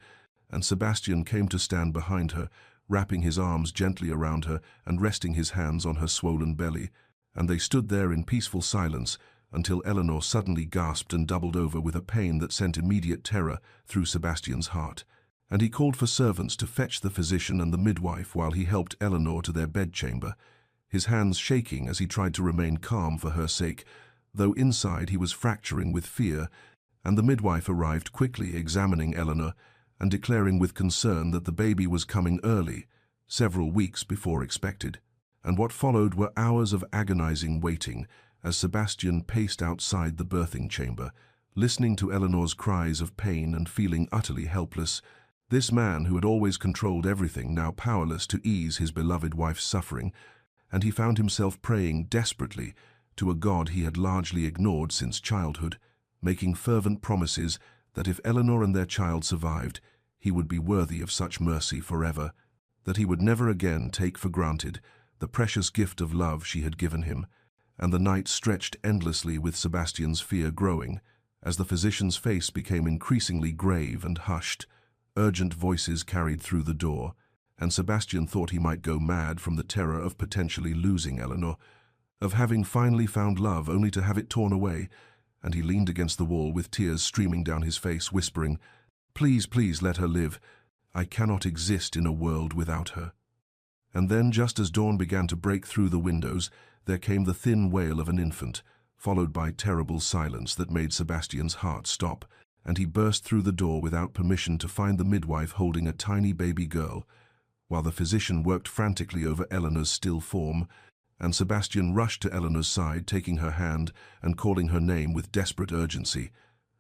and Sebastian came to stand behind her, wrapping his arms gently around her and resting his hands on her swollen belly, and they stood there in peaceful silence until Eleanor suddenly gasped and doubled over with a pain that sent immediate terror through Sebastian's heart, and he called for servants to fetch the physician and the midwife while he helped Eleanor to their bedchamber, his hands shaking as he tried to remain calm for her sake, though inside he was fracturing with fear, and the midwife arrived quickly examining Eleanor and declaring with concern that the baby was coming early, several weeks before expected. And what followed were hours of agonizing waiting as Sebastian paced outside the birthing chamber, listening to Eleanor's cries of pain and feeling utterly helpless. This man who had always controlled everything now powerless to ease his beloved wife's suffering, and he found himself praying desperately to a God he had largely ignored since childhood, making fervent promises that if Eleanor and their child survived, he would be worthy of such mercy forever, that he would never again take for granted the precious gift of love she had given him. And the night stretched endlessly with Sebastian's fear growing, as the physician's face became increasingly grave and hushed. Urgent voices carried through the door, and Sebastian thought he might go mad from the terror of potentially losing Eleanor, of having finally found love only to have it torn away, and he leaned against the wall with tears streaming down his face, whispering, "Please, please let her live. I cannot exist in a world without her." And then, just as dawn began to break through the windows, there came the thin wail of an infant, followed by terrible silence that made Sebastian's heart stop, and he burst through the door without permission to find the midwife holding a tiny baby girl, while the physician worked frantically over Eleanor's still form, and Sebastian rushed to Eleanor's side, taking her hand and calling her name with desperate urgency,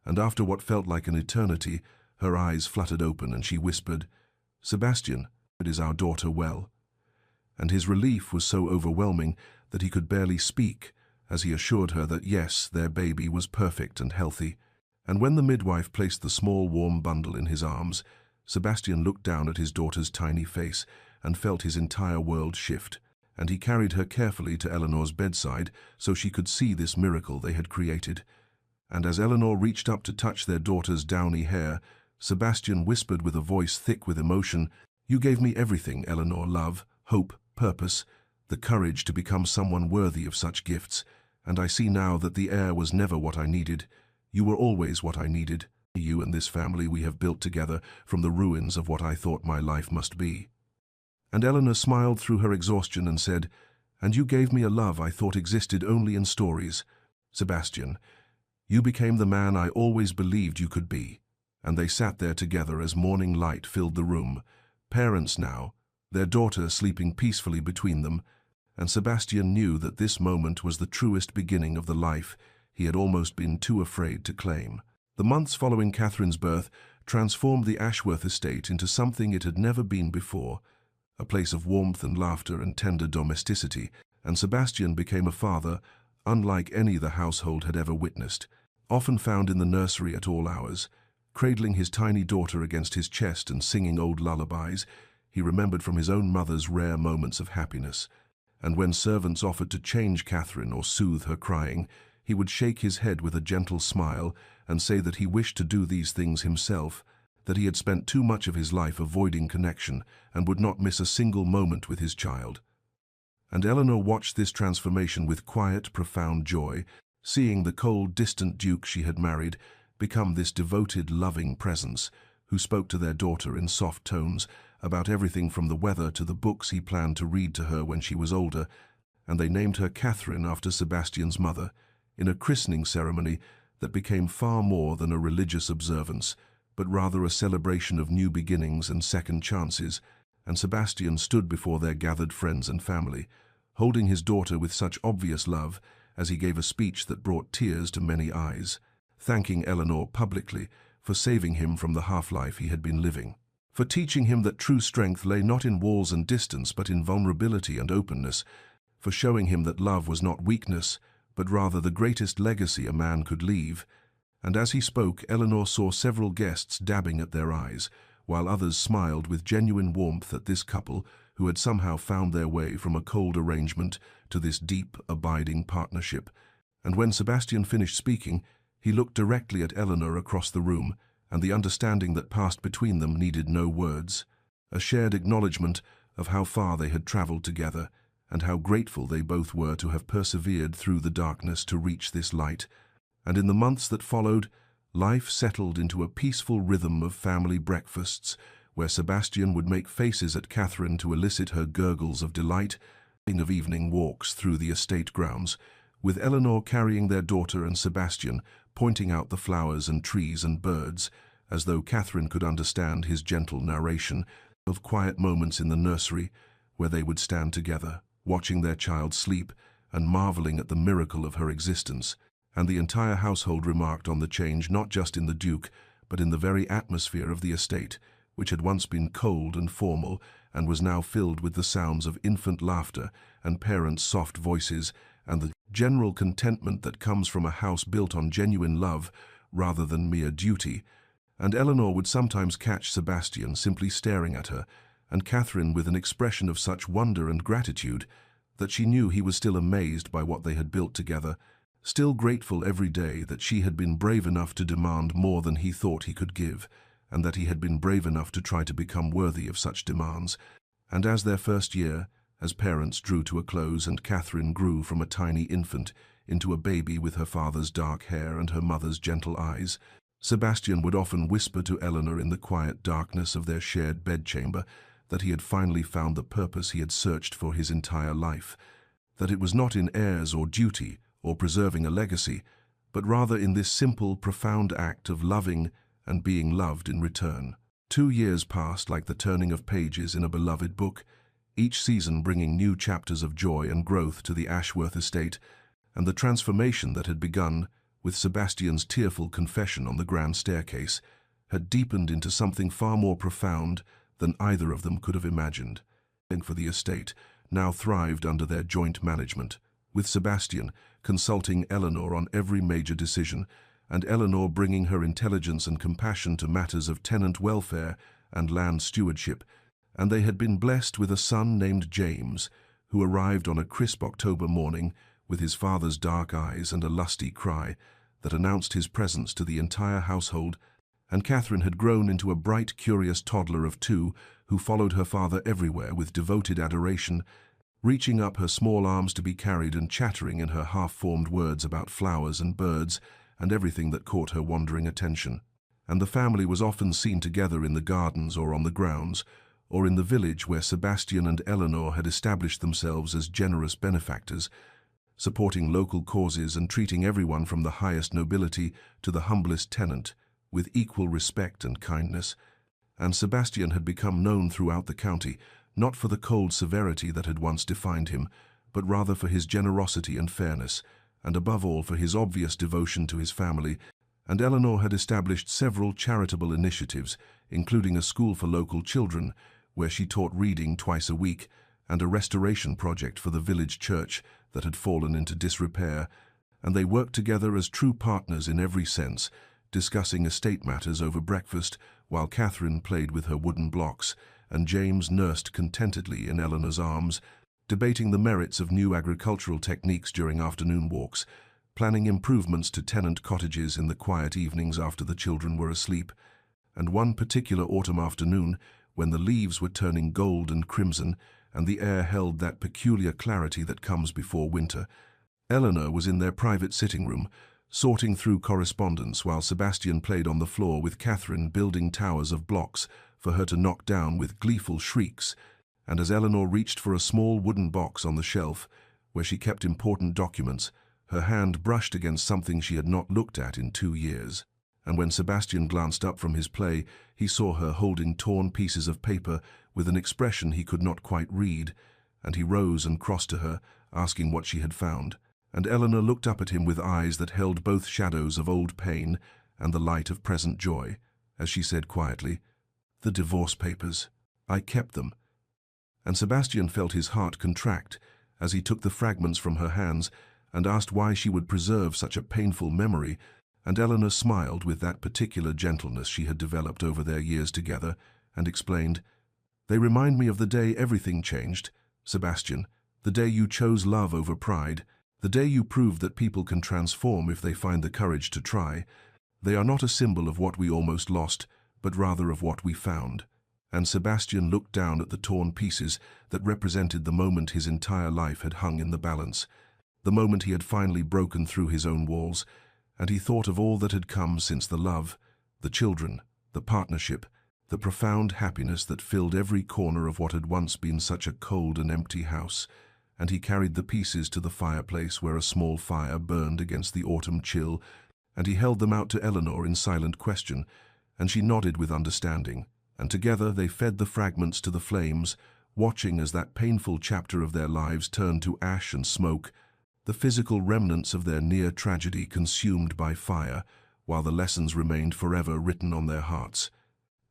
and after what felt like an eternity, her eyes fluttered open and she whispered, "Sebastian, is our daughter well?" And his relief was so overwhelming that he could barely speak as he assured her that yes, their baby was perfect and healthy. And when the midwife placed the small warm bundle in his arms, Sebastian looked down at his daughter's tiny face and felt his entire world shift, and he carried her carefully to Eleanor's bedside so she could see this miracle they had created. And as Eleanor reached up to touch their daughter's downy hair, Sebastian whispered with a voice thick with emotion, "You gave me everything, Eleanor, love, hope, purpose, the courage to become someone worthy of such gifts, and I see now that the heir was never what I needed. You were always what I needed. You and this family we have built together from the ruins of what I thought my life must be." And Eleanor smiled through her exhaustion and said, "And you gave me a love I thought existed only in stories. Sebastian, you became the man I always believed you could be." And they sat there together as morning light filled the room, parents now, their daughter sleeping peacefully between them, and Sebastian knew that this moment was the truest beginning of the life he had almost been too afraid to claim. The months following Catherine's birth transformed the Ashworth estate into something it had never been before, a place of warmth and laughter and tender domesticity, and Sebastian became a father unlike any the household had ever witnessed, often found in the nursery at all hours, cradling his tiny daughter against his chest and singing old lullabies he remembered from his own mother's rare moments of happiness. And when servants offered to change Catherine or soothe her crying, he would shake his head with a gentle smile and say that he wished to do these things himself, that he had spent too much of his life avoiding connection and would not miss a single moment with his child. And Eleanor watched this transformation with quiet, profound joy, seeing the cold, distant duke she had married become this devoted, loving presence, who spoke to their daughter in soft tones about everything from the weather to the books he planned to read to her when she was older, and they named her Catherine after Sebastian's mother, in a christening ceremony that became far more than a religious observance, but rather a celebration of new beginnings and second chances. And Sebastian stood before their gathered friends and family, holding his daughter with such obvious love as he gave a speech that brought tears to many eyes, thanking Eleanor publicly for saving him from the half-life he had been living, for teaching him that true strength lay not in walls and distance but in vulnerability and openness, for showing him that love was not weakness, but rather the greatest legacy a man could leave. And as he spoke, Eleanor saw several guests dabbing at their eyes, while others smiled with genuine warmth at this couple who had somehow found their way from a cold arrangement to this deep, abiding partnership. And when Sebastian finished speaking, he looked directly at Eleanor across the room, and the understanding that passed between them needed no words, a shared acknowledgement of how far they had traveled together, and how grateful they both were to have persevered through the darkness to reach this light. And in the months that followed, life settled into a peaceful rhythm of family breakfasts, where Sebastian would make faces at Catherine to elicit her gurgles of delight, of evening walks through the estate grounds, with Eleanor carrying their daughter and Sebastian pointing out the flowers and trees and birds, as though Catherine could understand his gentle narration of quiet moments in the nursery, where they would stand together, watching their child sleep and marveling at the miracle of her existence. And the entire household remarked on the change not just in the Duke, but in the very atmosphere of the estate, which had once been cold and formal and was now filled with the sounds of infant laughter and parents' soft voices, and the general contentment that comes from a house built on genuine love rather than mere duty. And Eleanor would sometimes catch Sebastian simply staring at her, and Catherine with an expression of such wonder and gratitude that she knew he was still amazed by what they had built together, still grateful every day that she had been brave enough to demand more than he thought he could give, and that he had been brave enough to try to become worthy of such demands. And as their first year, as parents drew to a close and Catherine grew from a tiny infant into a baby with her father's dark hair and her mother's gentle eyes, Sebastian would often whisper to Eleanor in the quiet darkness of their shared bedchamber that he had finally found the purpose he had searched for his entire life, that it was not in heirs or duty or preserving a legacy, but rather in this simple, profound act of loving and being loved in return. 2 years passed like the turning of pages in a beloved book, each season bringing new chapters of joy and growth to the Ashworth estate, and the transformation that had begun with Sebastian's tearful confession on the grand staircase had deepened into something far more profound than either of them could have imagined. And for the estate now thrived under their joint management, with Sebastian consulting Eleanor on every major decision, and Eleanor bringing her intelligence and compassion to matters of tenant welfare and land stewardship. And they had been blessed with a son named James, who arrived on a crisp October morning with his father's dark eyes and a lusty cry that announced his presence to the entire household. And Catherine had grown into a bright, curious toddler of 2 who followed her father everywhere with devoted adoration, reaching up her small arms to be carried and chattering in her half-formed words about flowers and birds and everything that caught her wandering attention. And the family was often seen together in the gardens or on the grounds, or in the village where Sebastian and Eleanor had established themselves as generous benefactors, supporting local causes and treating everyone from the highest nobility to the humblest tenant with equal respect and kindness. And Sebastian had become known throughout the county, not for the cold severity that had once defined him, but rather for his generosity and fairness, and above all for his obvious devotion to his family. And Eleanor had established several charitable initiatives, including a school for local children, where she taught reading twice a week, and a restoration project for the village church that had fallen into disrepair, and they worked together as true partners in every sense, discussing estate matters over breakfast, while Catherine played with her wooden blocks, and James nursed contentedly in Eleanor's arms, debating the merits of new agricultural techniques during afternoon walks, planning improvements to tenant cottages in the quiet evenings after the children were asleep. And one particular autumn afternoon, when the leaves were turning gold and crimson, and the air held that peculiar clarity that comes before winter, Eleanor was in their private sitting room, sorting through correspondence while Sebastian played on the floor with Catherine, building towers of blocks for her to knock down with gleeful shrieks. And as Eleanor reached for a small wooden box on the shelf, where she kept important documents, her hand brushed against something she had not looked at in 2 years. And when Sebastian glanced up from his play, he saw her holding torn pieces of paper with an expression he could not quite read, and he rose and crossed to her, asking what she had found. And Eleanor looked up at him with eyes that held both shadows of old pain and the light of present joy, as she said quietly, "The divorce papers. I kept them." And Sebastian felt his heart contract as he took the fragments from her hands and asked why she would preserve such a painful memory, and Eleanor smiled with that particular gentleness she had developed over their years together, and explained, "They remind me of the day everything changed, Sebastian, the day you chose love over pride, the day you proved that people can transform if they find the courage to try. They are not a symbol of what we almost lost, but rather of what we found." And Sebastian looked down at the torn pieces that represented the moment his entire life had hung in the balance, the moment he had finally broken through his own walls, and he thought of all that had come since: the love, the children, the partnership, the profound happiness that filled every corner of what had once been such a cold and empty house. And he carried the pieces to the fireplace where a small fire burned against the autumn chill, and he held them out to Eleanor in silent question, and she nodded with understanding, and together they fed the fragments to the flames, watching as that painful chapter of their lives turned to ash and smoke, the physical remnants of their near tragedy consumed by fire, while the lessons remained forever written on their hearts.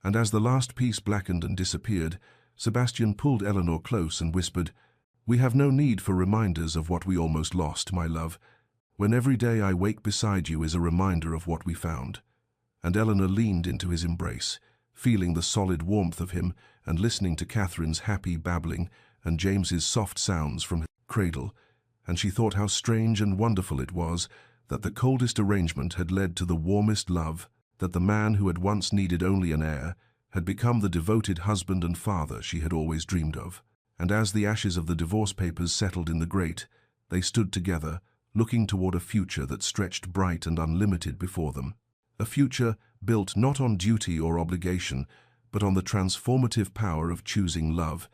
And as the last piece blackened and disappeared, Sebastian pulled Eleanor close and whispered, "We have no need for reminders of what we almost lost, my love, when every day I wake beside you is a reminder of what we found." And Eleanor leaned into his embrace, feeling the solid warmth of him and listening to Catherine's happy babbling and James's soft sounds from his cradle, and she thought how strange and wonderful it was that the coldest arrangement had led to the warmest love, that the man who had once needed only an heir had become the devoted husband and father she had always dreamed of. And as the ashes of the divorce papers settled in the grate, they stood together, looking toward a future that stretched bright and unlimited before them. A future built not on duty or obligation, but on the transformative power of choosing love,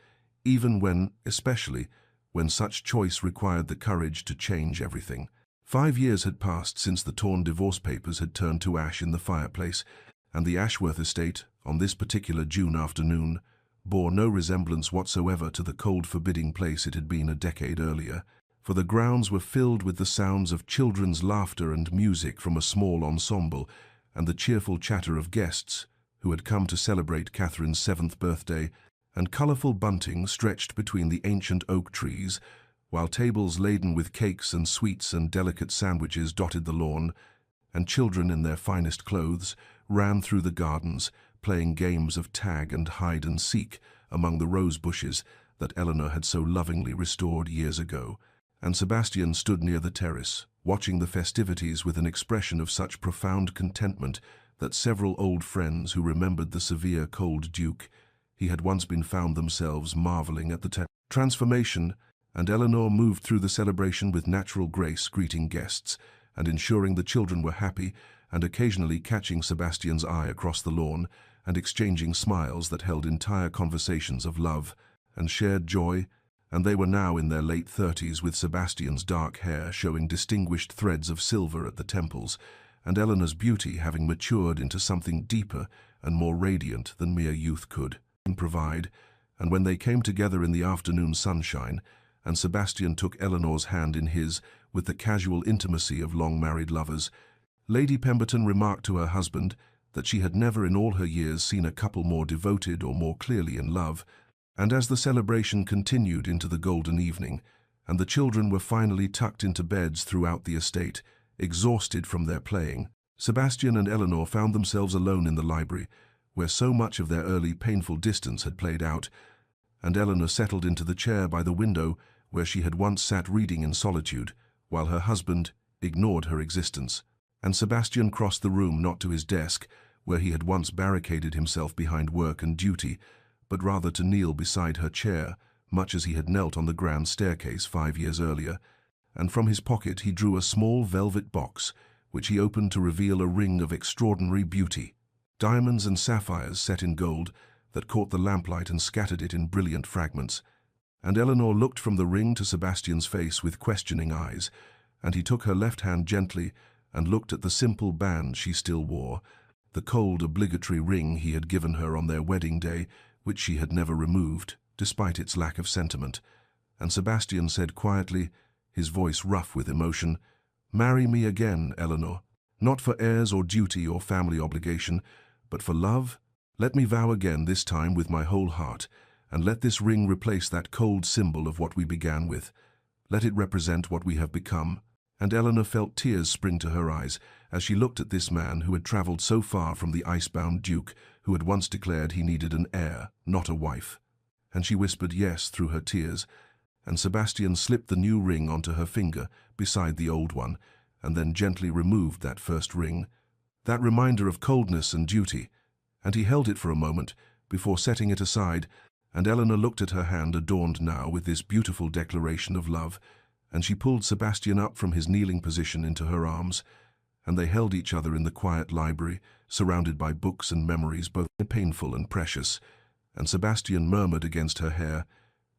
even when, especially, when such choice required the courage to change everything. 5 years had passed since the torn divorce papers had turned to ash in the fireplace, and the Ashworth estate, on this particular June afternoon, bore no resemblance whatsoever to the cold, forbidding place it had been a decade earlier, for the grounds were filled with the sounds of children's laughter and music from a small ensemble, and the cheerful chatter of guests who had come to celebrate Catherine's 7th birthday, and colourful bunting stretched between the ancient oak trees, while tables laden with cakes and sweets and delicate sandwiches dotted the lawn, and children in their finest clothes ran through the gardens, playing games of tag and hide and seek among the rose bushes that Eleanor had so lovingly restored years ago. And Sebastian stood near the terrace, watching the festivities with an expression of such profound contentment that several old friends who remembered the severe cold duke he had once been found themselves marveling at the transformation, and Eleanor moved through the celebration with natural grace, greeting guests and ensuring the children were happy, and occasionally catching Sebastian's eye across the lawn and exchanging smiles that held entire conversations of love and shared joy. And they were now in their late 30s, with Sebastian's dark hair showing distinguished threads of silver at the temples, and Eleanor's beauty having matured into something deeper and more radiant than mere youth could provide. And when they came together in the afternoon sunshine, and Sebastian took Eleanor's hand in his with the casual intimacy of long-married lovers, Lady Pemberton remarked to her husband that she had never in all her years seen a couple more devoted or more clearly in love. And as the celebration continued into the golden evening, and the children were finally tucked into beds throughout the estate, exhausted from their playing, Sebastian and Eleanor found themselves alone in the library, where so much of their early painful distance had played out, and Eleanor settled into the chair by the window where she had once sat reading in solitude, while her husband ignored her existence. And Sebastian crossed the room not to his desk, where he had once barricaded himself behind work and duty, but rather to kneel beside her chair, much as he had knelt on the grand staircase 5 years earlier, and from his pocket he drew a small velvet box, which he opened to reveal a ring of extraordinary beauty. Diamonds and sapphires set in gold that caught the lamplight and scattered it in brilliant fragments. And Eleanor looked from the ring to Sebastian's face with questioning eyes, and he took her left hand gently and looked at the simple band she still wore, the cold obligatory ring he had given her on their wedding day, which she had never removed, despite its lack of sentiment. And Sebastian said quietly, his voice rough with emotion, "Marry me again, Eleanor, not for heirs or duty or family obligation, but for love. Let me vow again, this time with my whole heart, and let this ring replace that cold symbol of what we began with. Let it represent what we have become." And Eleanor felt tears spring to her eyes as she looked at this man who had traveled so far from the icebound duke who had once declared he needed an heir, not a wife. And she whispered yes through her tears, and Sebastian slipped the new ring onto her finger beside the old one, and then gently removed that first ring, that reminder of coldness and duty, and he held it for a moment before setting it aside, and Eleanor looked at her hand adorned now with this beautiful declaration of love, and she pulled Sebastian up from his kneeling position into her arms, and they held each other in the quiet library, surrounded by books and memories both painful and precious, and Sebastian murmured against her hair,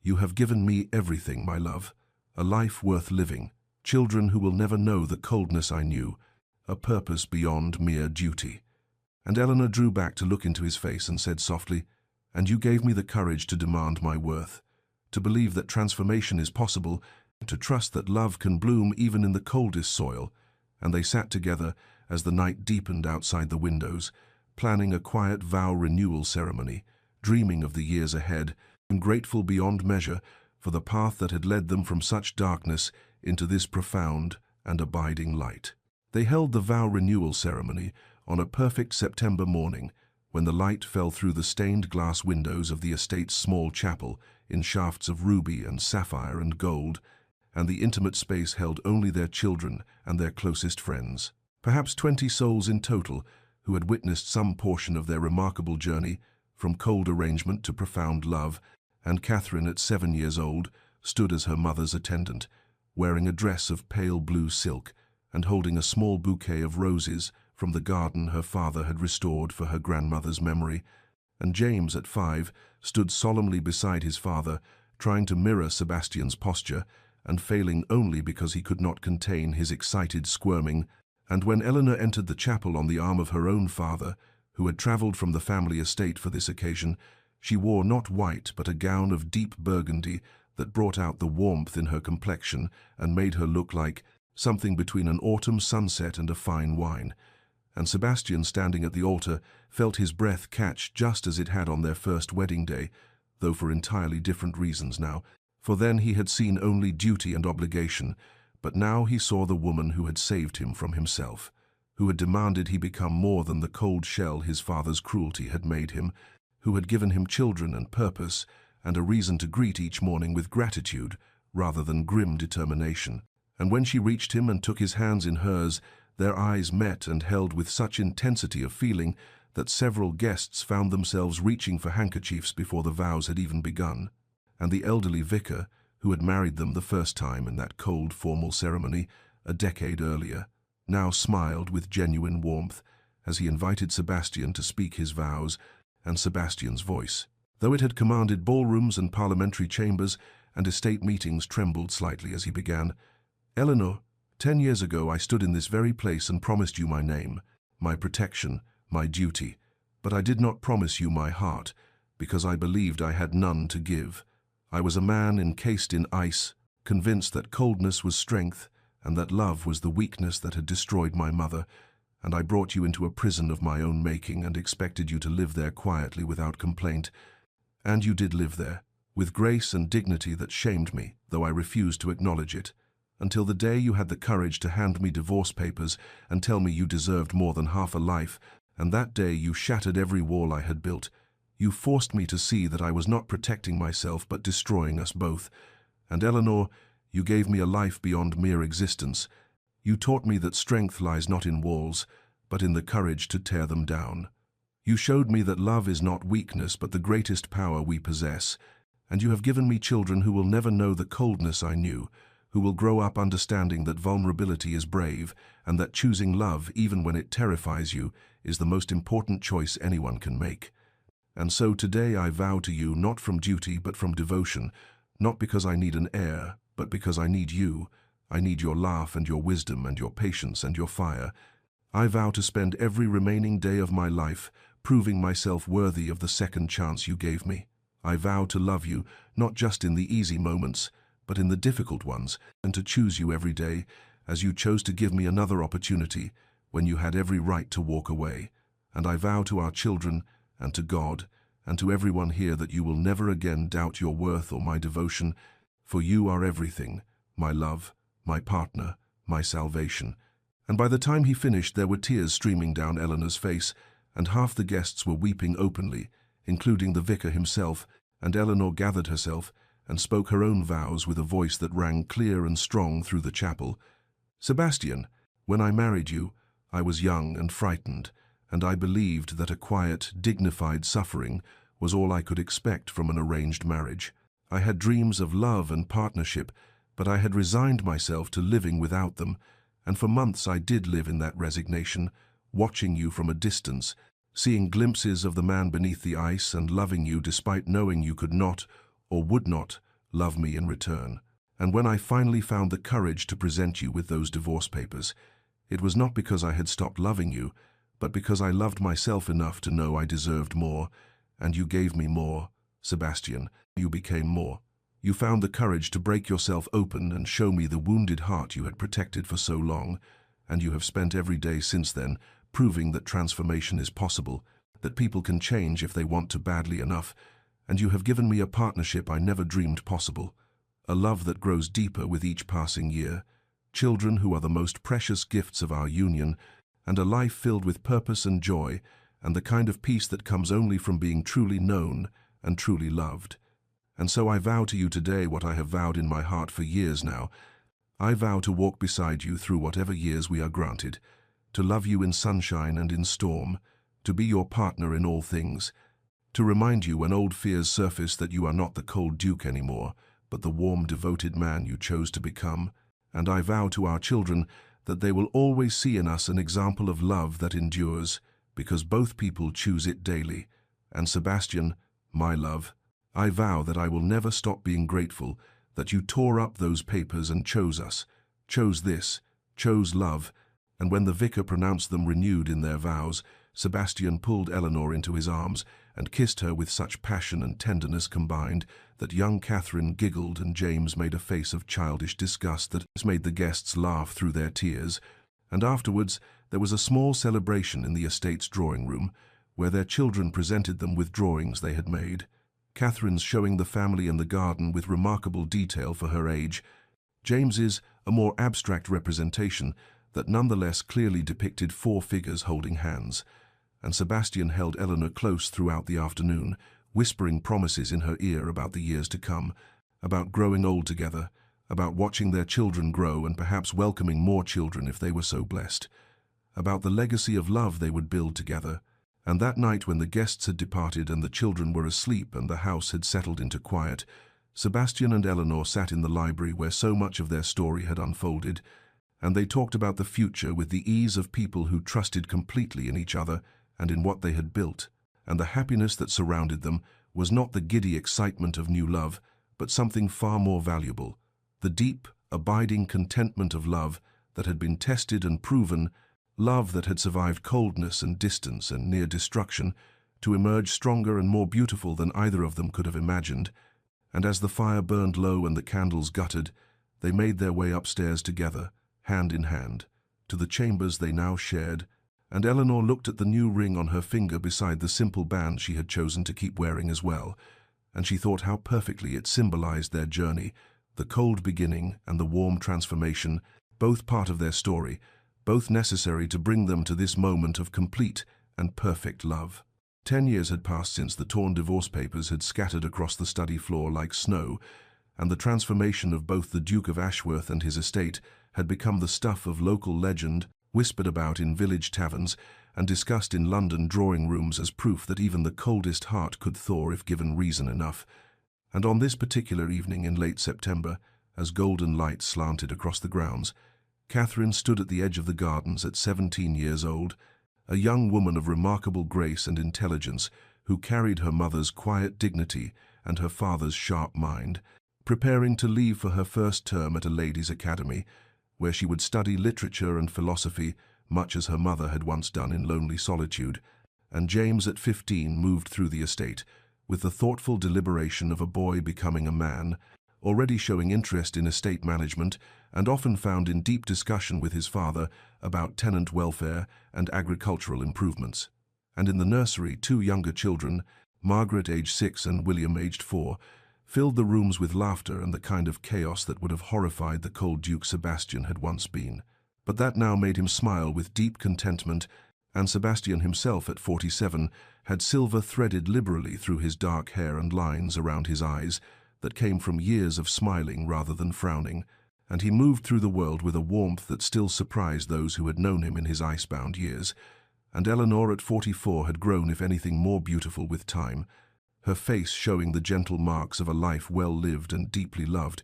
"You have given me everything, my love, a life worth living, children who will never know the coldness I knew, a purpose beyond mere duty." And Eleanor drew back to look into his face and said softly, "And you gave me the courage to demand my worth, to believe that transformation is possible, to trust that love can bloom even in the coldest soil." And they sat together as the night deepened outside the windows, planning a quiet vow renewal ceremony, dreaming of the years ahead, and grateful beyond measure for the path that had led them from such darkness into this profound and abiding light. They held the vow renewal ceremony on a perfect September morning, when the light fell through the stained glass windows of the estate's small chapel in shafts of ruby and sapphire and gold, and the intimate space held only their children and their closest friends, perhaps 20 souls in total, who had witnessed some portion of their remarkable journey, from cold arrangement to profound love. And Catherine, at 7 years old, stood as her mother's attendant, wearing a dress of pale blue silk and holding a small bouquet of roses from the garden her father had restored for her grandmother's memory. And James, at 5, stood solemnly beside his father, trying to mirror Sebastian's posture, and failing only because he could not contain his excited squirming. And when Eleanor entered the chapel on the arm of her own father, who had travelled from the family estate for this occasion, she wore not white but a gown of deep burgundy that brought out the warmth in her complexion and made her look like something between an autumn sunset and a fine wine. And Sebastian, standing at the altar, felt his breath catch just as it had on their first wedding day, though for entirely different reasons now. For then he had seen only duty and obligation, but now he saw the woman who had saved him from himself, who had demanded he become more than the cold shell his father's cruelty had made him, who had given him children and purpose, and a reason to greet each morning with gratitude rather than grim determination. And when she reached him and took his hands in hers, their eyes met and held with such intensity of feeling that several guests found themselves reaching for handkerchiefs before the vows had even begun. And the elderly vicar, who had married them the first time in that cold formal ceremony a decade earlier, now smiled with genuine warmth as he invited Sebastian to speak his vows, and Sebastian's voice, though it had commanded ballrooms and parliamentary chambers and estate meetings, trembled slightly as he began. "Eleanor, 10 years ago I stood in this very place and promised you my name, my protection, my duty, but I did not promise you my heart, because I believed I had none to give. I was a man encased in ice, convinced that coldness was strength, and that love was the weakness that had destroyed my mother, and I brought you into a prison of my own making and expected you to live there quietly without complaint. And you did live there, with grace and dignity that shamed me, though I refused to acknowledge it. until the day you had the courage to hand me divorce papers and tell me you deserved more than half a life, and that day you shattered every wall I had built. You forced me to see that I was not protecting myself but destroying us both. And Eleanor, you gave me a life beyond mere existence. You taught me that strength lies not in walls, but in the courage to tear them down. You showed me that love is not weakness but the greatest power we possess, and you have given me children who will never know the coldness I knew, who will grow up understanding that vulnerability is brave and that choosing love, even when it terrifies you, is the most important choice anyone can make. And so today I vow to you, not from duty but from devotion, not because I need an heir, but because I need you. I need your laugh and your wisdom and your patience and your fire. I vow to spend every remaining day of my life proving myself worthy of the second chance you gave me. I vow to love you, not just in the easy moments, but in the difficult ones, and to choose you every day, as you chose to give me another opportunity when you had every right to walk away. And I vow to our children, and to God, and to everyone here that you will never again doubt your worth or my devotion, for you are everything, my love, my partner, my salvation. And by the time he finished, there were tears streaming down Eleanor's face, and half the guests were weeping openly, including the vicar himself, and Eleanor gathered herself and spoke her own vows with a voice that rang clear and strong through the chapel. Sebastian, when I married you, I was young and frightened, and I believed that a quiet, dignified suffering was all I could expect from an arranged marriage. I had dreams of love and partnership, but I had resigned myself to living without them, and for months I did live in that resignation, watching you from a distance, seeing glimpses of the man beneath the ice and loving you despite knowing you could not or would not love me in return. And when I finally found the courage to present you with those divorce papers, it was not because I had stopped loving you, but because I loved myself enough to know I deserved more, and you gave me more. Sebastian, you became more. You found the courage to break yourself open and show me the wounded heart you had protected for so long, and you have spent every day since then proving that transformation is possible, that people can change if they want to badly enough, and you have given me a partnership I never dreamed possible, a love that grows deeper with each passing year, children who are the most precious gifts of our union, and a life filled with purpose and joy, and the kind of peace that comes only from being truly known and truly loved. And so I vow to you today what I have vowed in my heart for years now. I vow to walk beside you through whatever years we are granted, to love you in sunshine and in storm, to be your partner in all things, to remind you when old fears surface that you are not the cold duke anymore, but the warm, devoted man you chose to become. And I vow to our children that they will always see in us an example of love that endures, because both people choose it daily. And Sebastian, my love, I vow that I will never stop being grateful that you tore up those papers and chose us, chose this, chose love. And when the vicar pronounced them renewed in their vows, Sebastian pulled Eleanor into his arms and kissed her with such passion and tenderness combined that young Catherine giggled and James made a face of childish disgust that made the guests laugh through their tears. And afterwards there was a small celebration in the estate's drawing room, where their children presented them with drawings they had made. Catherine's showing the family and the garden with remarkable detail for her age, James's a more abstract representation that nonetheless clearly depicted 4 figures holding hands, and Sebastian held Eleanor close throughout the afternoon, whispering promises in her ear about the years to come, about growing old together, about watching their children grow and perhaps welcoming more children if they were so blessed, about the legacy of love they would build together. And that night when the guests had departed and the children were asleep and the house had settled into quiet, Sebastian and Eleanor sat in the library where so much of their story had unfolded, and they talked about the future with the ease of people who trusted completely in each other and in what they had built, and the happiness that surrounded them was not the giddy excitement of new love, but something far more valuable, the deep, abiding contentment of love that had been tested and proven, love that had survived coldness and distance and near destruction, to emerge stronger and more beautiful than either of them could have imagined. And as the fire burned low and the candles guttered, they made their way upstairs together, hand in hand, to the chambers they now shared, and Eleanor looked at the new ring on her finger beside the simple band she had chosen to keep wearing as well, and she thought how perfectly it symbolized their journey, the cold beginning and the warm transformation, both part of their story, both necessary to bring them to this moment of complete and perfect love. 10 years had passed since the torn divorce papers had scattered across the study floor like snow, and the transformation of both the Duke of Ashworth and his estate had become the stuff of local legend, whispered about in village taverns and discussed in London drawing rooms as proof that even the coldest heart could thaw if given reason enough. And on this particular evening in late September, as golden light slanted across the grounds, Catherine stood at the edge of the gardens at 17 years old, a young woman of remarkable grace and intelligence who carried her mother's quiet dignity and her father's sharp mind, preparing to leave for her first term at a ladies' academy, where she would study literature and philosophy, much as her mother had once done in lonely solitude. And James at 15 moved through the estate, with the thoughtful deliberation of a boy becoming a man, already showing interest in estate management and often found in deep discussion with his father about tenant welfare and agricultural improvements. And in the nursery, 2 younger children, Margaret aged 6 and William aged 4, filled the rooms with laughter and the kind of chaos that would have horrified the cold Duke Sebastian had once been. But that now made him smile with deep contentment, and Sebastian himself at 47 had silver threaded liberally through his dark hair and lines around his eyes that came from years of smiling rather than frowning, and he moved through the world with a warmth that still surprised those who had known him in his icebound years. And Eleanor at 44 had grown, if anything, more beautiful with time, her face showing the gentle marks of a life well lived and deeply loved,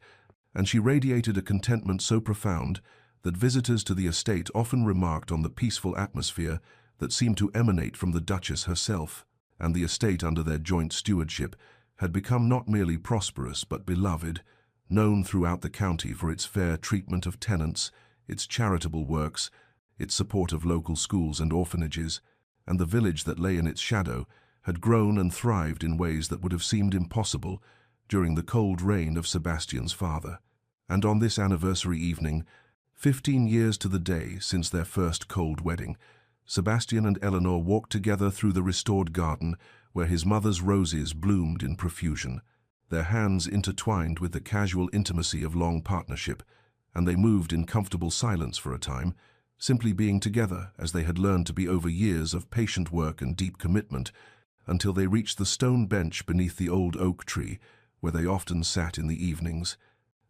and she radiated a contentment so profound that visitors to the estate often remarked on the peaceful atmosphere that seemed to emanate from the Duchess herself. And the estate under their joint stewardship had become not merely prosperous but beloved, known throughout the county for its fair treatment of tenants, its charitable works, its support of local schools and orphanages, and the village that lay in its shadow had grown and thrived in ways that would have seemed impossible during the cold reign of Sebastian's father. And on this anniversary evening, 15 years to the day since their first cold wedding, Sebastian and Eleanor walked together through the restored garden where his mother's roses bloomed in profusion, their hands intertwined with the casual intimacy of long partnership, and they moved in comfortable silence for a time, simply being together as they had learned to be over years of patient work and deep commitment, until they reached the stone bench beneath the old oak tree where they often sat in the evenings,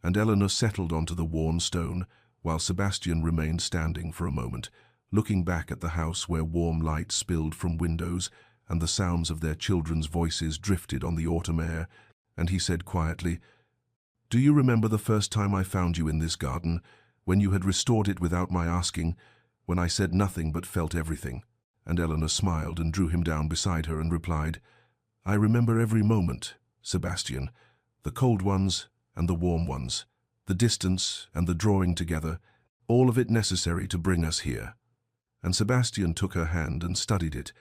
and Eleanor settled onto the worn stone, while Sebastian remained standing for a moment, looking back at the house where warm light spilled from windows and the sounds of their children's voices drifted on the autumn air, and he said quietly, "Do you remember the first time I found you in this garden, when you had restored it without my asking, when I said nothing but felt everything?" And Eleanor smiled and drew him down beside her and replied, "I remember every moment, Sebastian, the cold ones and the warm ones, the distance and the drawing together, all of it necessary to bring us here." And Sebastian took her hand and studied it,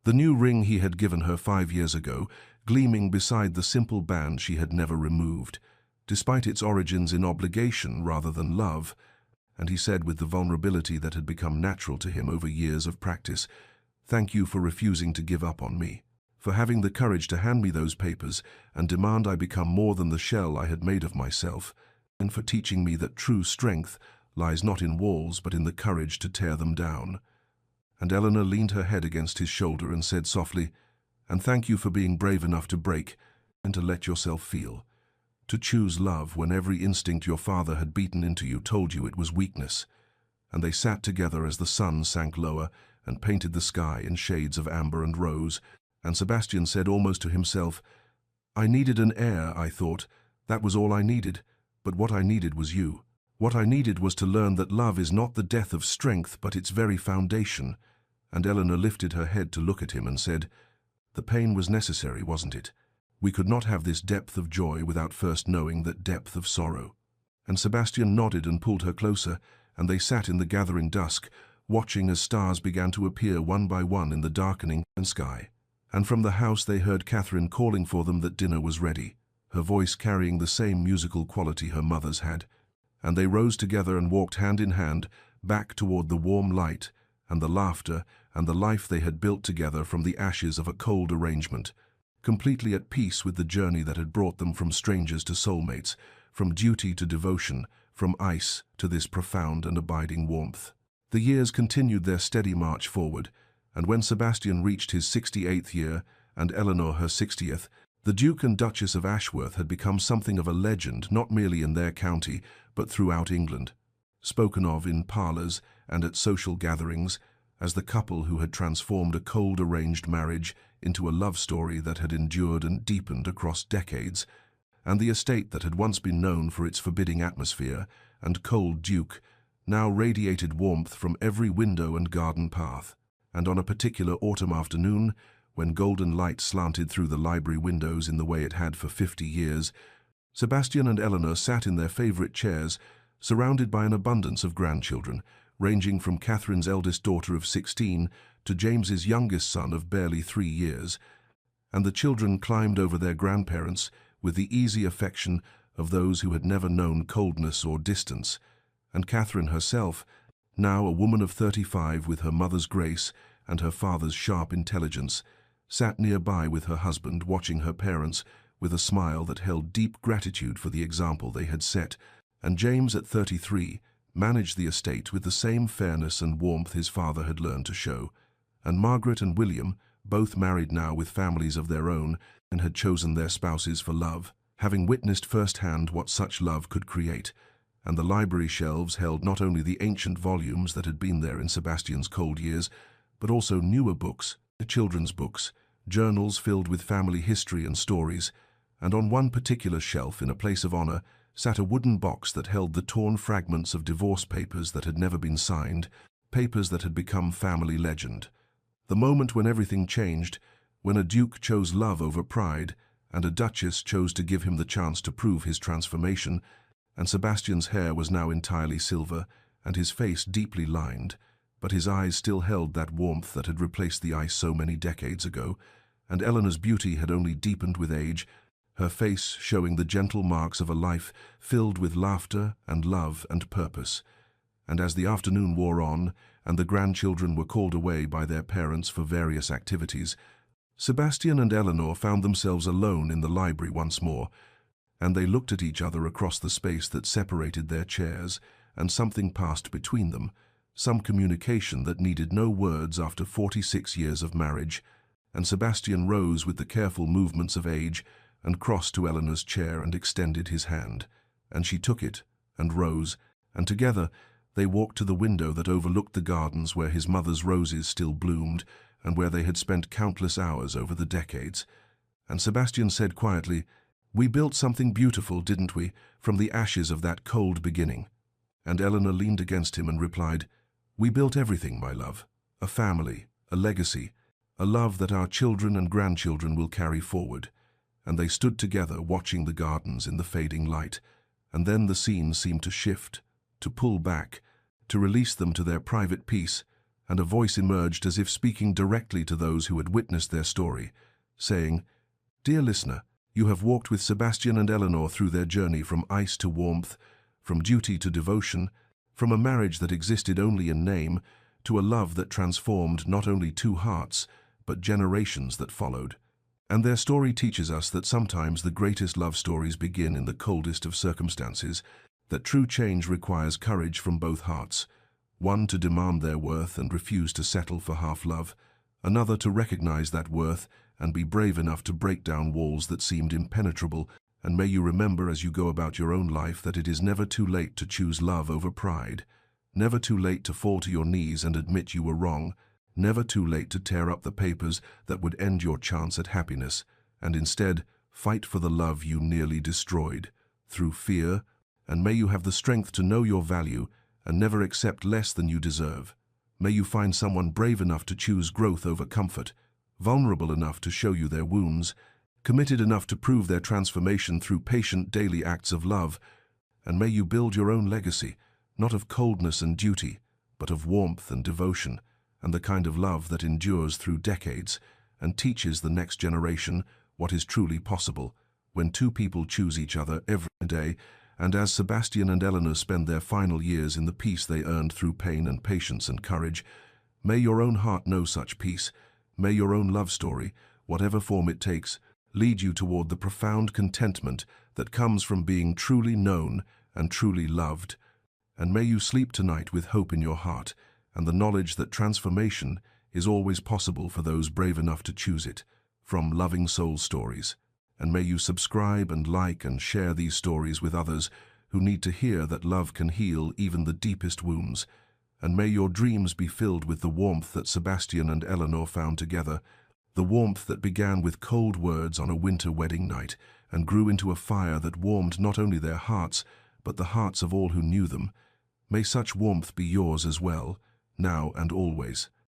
the new ring he had given her 5 years ago, gleaming beside the simple band she had never removed, despite its origins in obligation rather than love. And he said with the vulnerability that had become natural to him over years of practice, "Thank you for refusing to give up on me, for having the courage to hand me those papers and demand I become more than the shell I had made of myself, and for teaching me that true strength lies not in walls but in the courage to tear them down." And Eleanor leaned her head against his shoulder and said softly, "And thank you for being brave enough to break and to let yourself feel, to choose love when every instinct your father had beaten into you told you it was weakness." And they sat together as the sun sank lower and painted the sky in shades of amber and rose, and Sebastian said almost to himself, "I needed an heir, I thought. That was all I needed. But what I needed was you. What I needed was to learn that love is not the death of strength, but its very foundation." And Eleanor lifted her head to look at him and said, "The pain was necessary, wasn't it? We could not have this depth of joy without first knowing that depth of sorrow." And Sebastian nodded and pulled her closer, and they sat in the gathering dusk, watching as stars began to appear one by one in the darkening sky. And from the house they heard Catherine calling for them that dinner was ready, her voice carrying the same musical quality her mother's had. And they rose together and walked hand in hand, back toward the warm light and the laughter and the life they had built together from the ashes of a cold arrangement, completely at peace with the journey that had brought them from strangers to soulmates, from duty to devotion, from ice to this profound and abiding warmth. The years continued their steady march forward, and when Sebastian reached his 68th year and Eleanor her 60th, the Duke and Duchess of Ashworth had become something of a legend not merely in their county but throughout England, spoken of in parlours and at social gatherings as the couple who had transformed a cold arranged marriage into a love story that had endured and deepened across decades, and the estate that had once been known for its forbidding atmosphere and cold duke now radiated warmth from every window and garden path. And on a particular autumn afternoon, when golden light slanted through the library windows in the way it had for 50 years, Sebastian and Eleanor sat in their favourite chairs, surrounded by an abundance of grandchildren, ranging from Catherine's eldest daughter of 16 to James's youngest son of barely 3 years, and the children climbed over their grandparents with the easy affection of those who had never known coldness or distance, and Catherine herself, now a woman of 35 with her mother's grace and her father's sharp intelligence, sat nearby with her husband, watching her parents with a smile that held deep gratitude for the example they had set, and James at 33 managed the estate with the same fairness and warmth his father had learned to show, and Margaret and William, both married now with families of their own and had chosen their spouses for love, having witnessed firsthand what such love could create, and the library shelves held not only the ancient volumes that had been there in Sebastian's cold years, but also newer books, children's books, journals filled with family history and stories, and on one particular shelf in a place of honour sat a wooden box that held the torn fragments of divorce papers that had never been signed, papers that had become family legend. The moment when everything changed, when a duke chose love over pride, and a duchess chose to give him the chance to prove his transformation, and Sebastian's hair was now entirely silver, and his face deeply lined, but his eyes still held that warmth that had replaced the ice so many decades ago, and Eleanor's beauty had only deepened with age, her face showing the gentle marks of a life filled with laughter and love and purpose. And as the afternoon wore on, and the grandchildren were called away by their parents for various activities, Sebastian and Eleanor found themselves alone in the library once more, and they looked at each other across the space that separated their chairs, and something passed between them, some communication that needed no words after 46 years of marriage, and Sebastian rose with the careful movements of age and crossed to Eleanor's chair and extended his hand, and she took it and rose, and together they walked to the window that overlooked the gardens where his mother's roses still bloomed and where they had spent countless hours over the decades. And Sebastian said quietly, "We built something beautiful, didn't we, from the ashes of that cold beginning?" And Eleanor leaned against him and replied, "We built everything, my love, a family, a legacy, a love that our children and grandchildren will carry forward." And they stood together watching the gardens in the fading light, and then the scene seemed to shift, to pull back, to release them to their private peace, and a voice emerged as if speaking directly to those who had witnessed their story, saying, "Dear listener, you have walked with Sebastian and Eleanor through their journey from ice to warmth, from duty to devotion, from a marriage that existed only in name, to a love that transformed not only 2 hearts, but generations that followed. And their story teaches us that sometimes the greatest love stories begin in the coldest of circumstances, that true change requires courage from both hearts, one to demand their worth and refuse to settle for half love, another to recognize that worth and be brave enough to break down walls that seemed impenetrable. And may you remember as you go about your own life that it is never too late to choose love over pride, never too late to fall to your knees and admit you were wrong, never too late to tear up the papers that would end your chance at happiness, and instead fight for the love you nearly destroyed through fear, and may you have the strength to know your value and never accept less than you deserve. May you find someone brave enough to choose growth over comfort, vulnerable enough to show you their wounds, committed enough to prove their transformation through patient daily acts of love, and may you build your own legacy, not of coldness and duty, but of warmth and devotion, and the kind of love that endures through decades and teaches the next generation what is truly possible when 2 people choose each other every day. And as Sebastian and Eleanor spend their final years in the peace they earned through pain and patience and courage, may your own heart know such peace. May your own love story, whatever form it takes, lead you toward the profound contentment that comes from being truly known and truly loved. And may you sleep tonight with hope in your heart and the knowledge that transformation is always possible for those brave enough to choose it. From Loving Soul Stories. And may you subscribe and like and share these stories with others who need to hear that love can heal even the deepest wounds. And may your dreams be filled with the warmth that Sebastian and Eleanor found together, the warmth that began with cold words on a winter wedding night and grew into a fire that warmed not only their hearts, but the hearts of all who knew them. May such warmth be yours as well, now and always.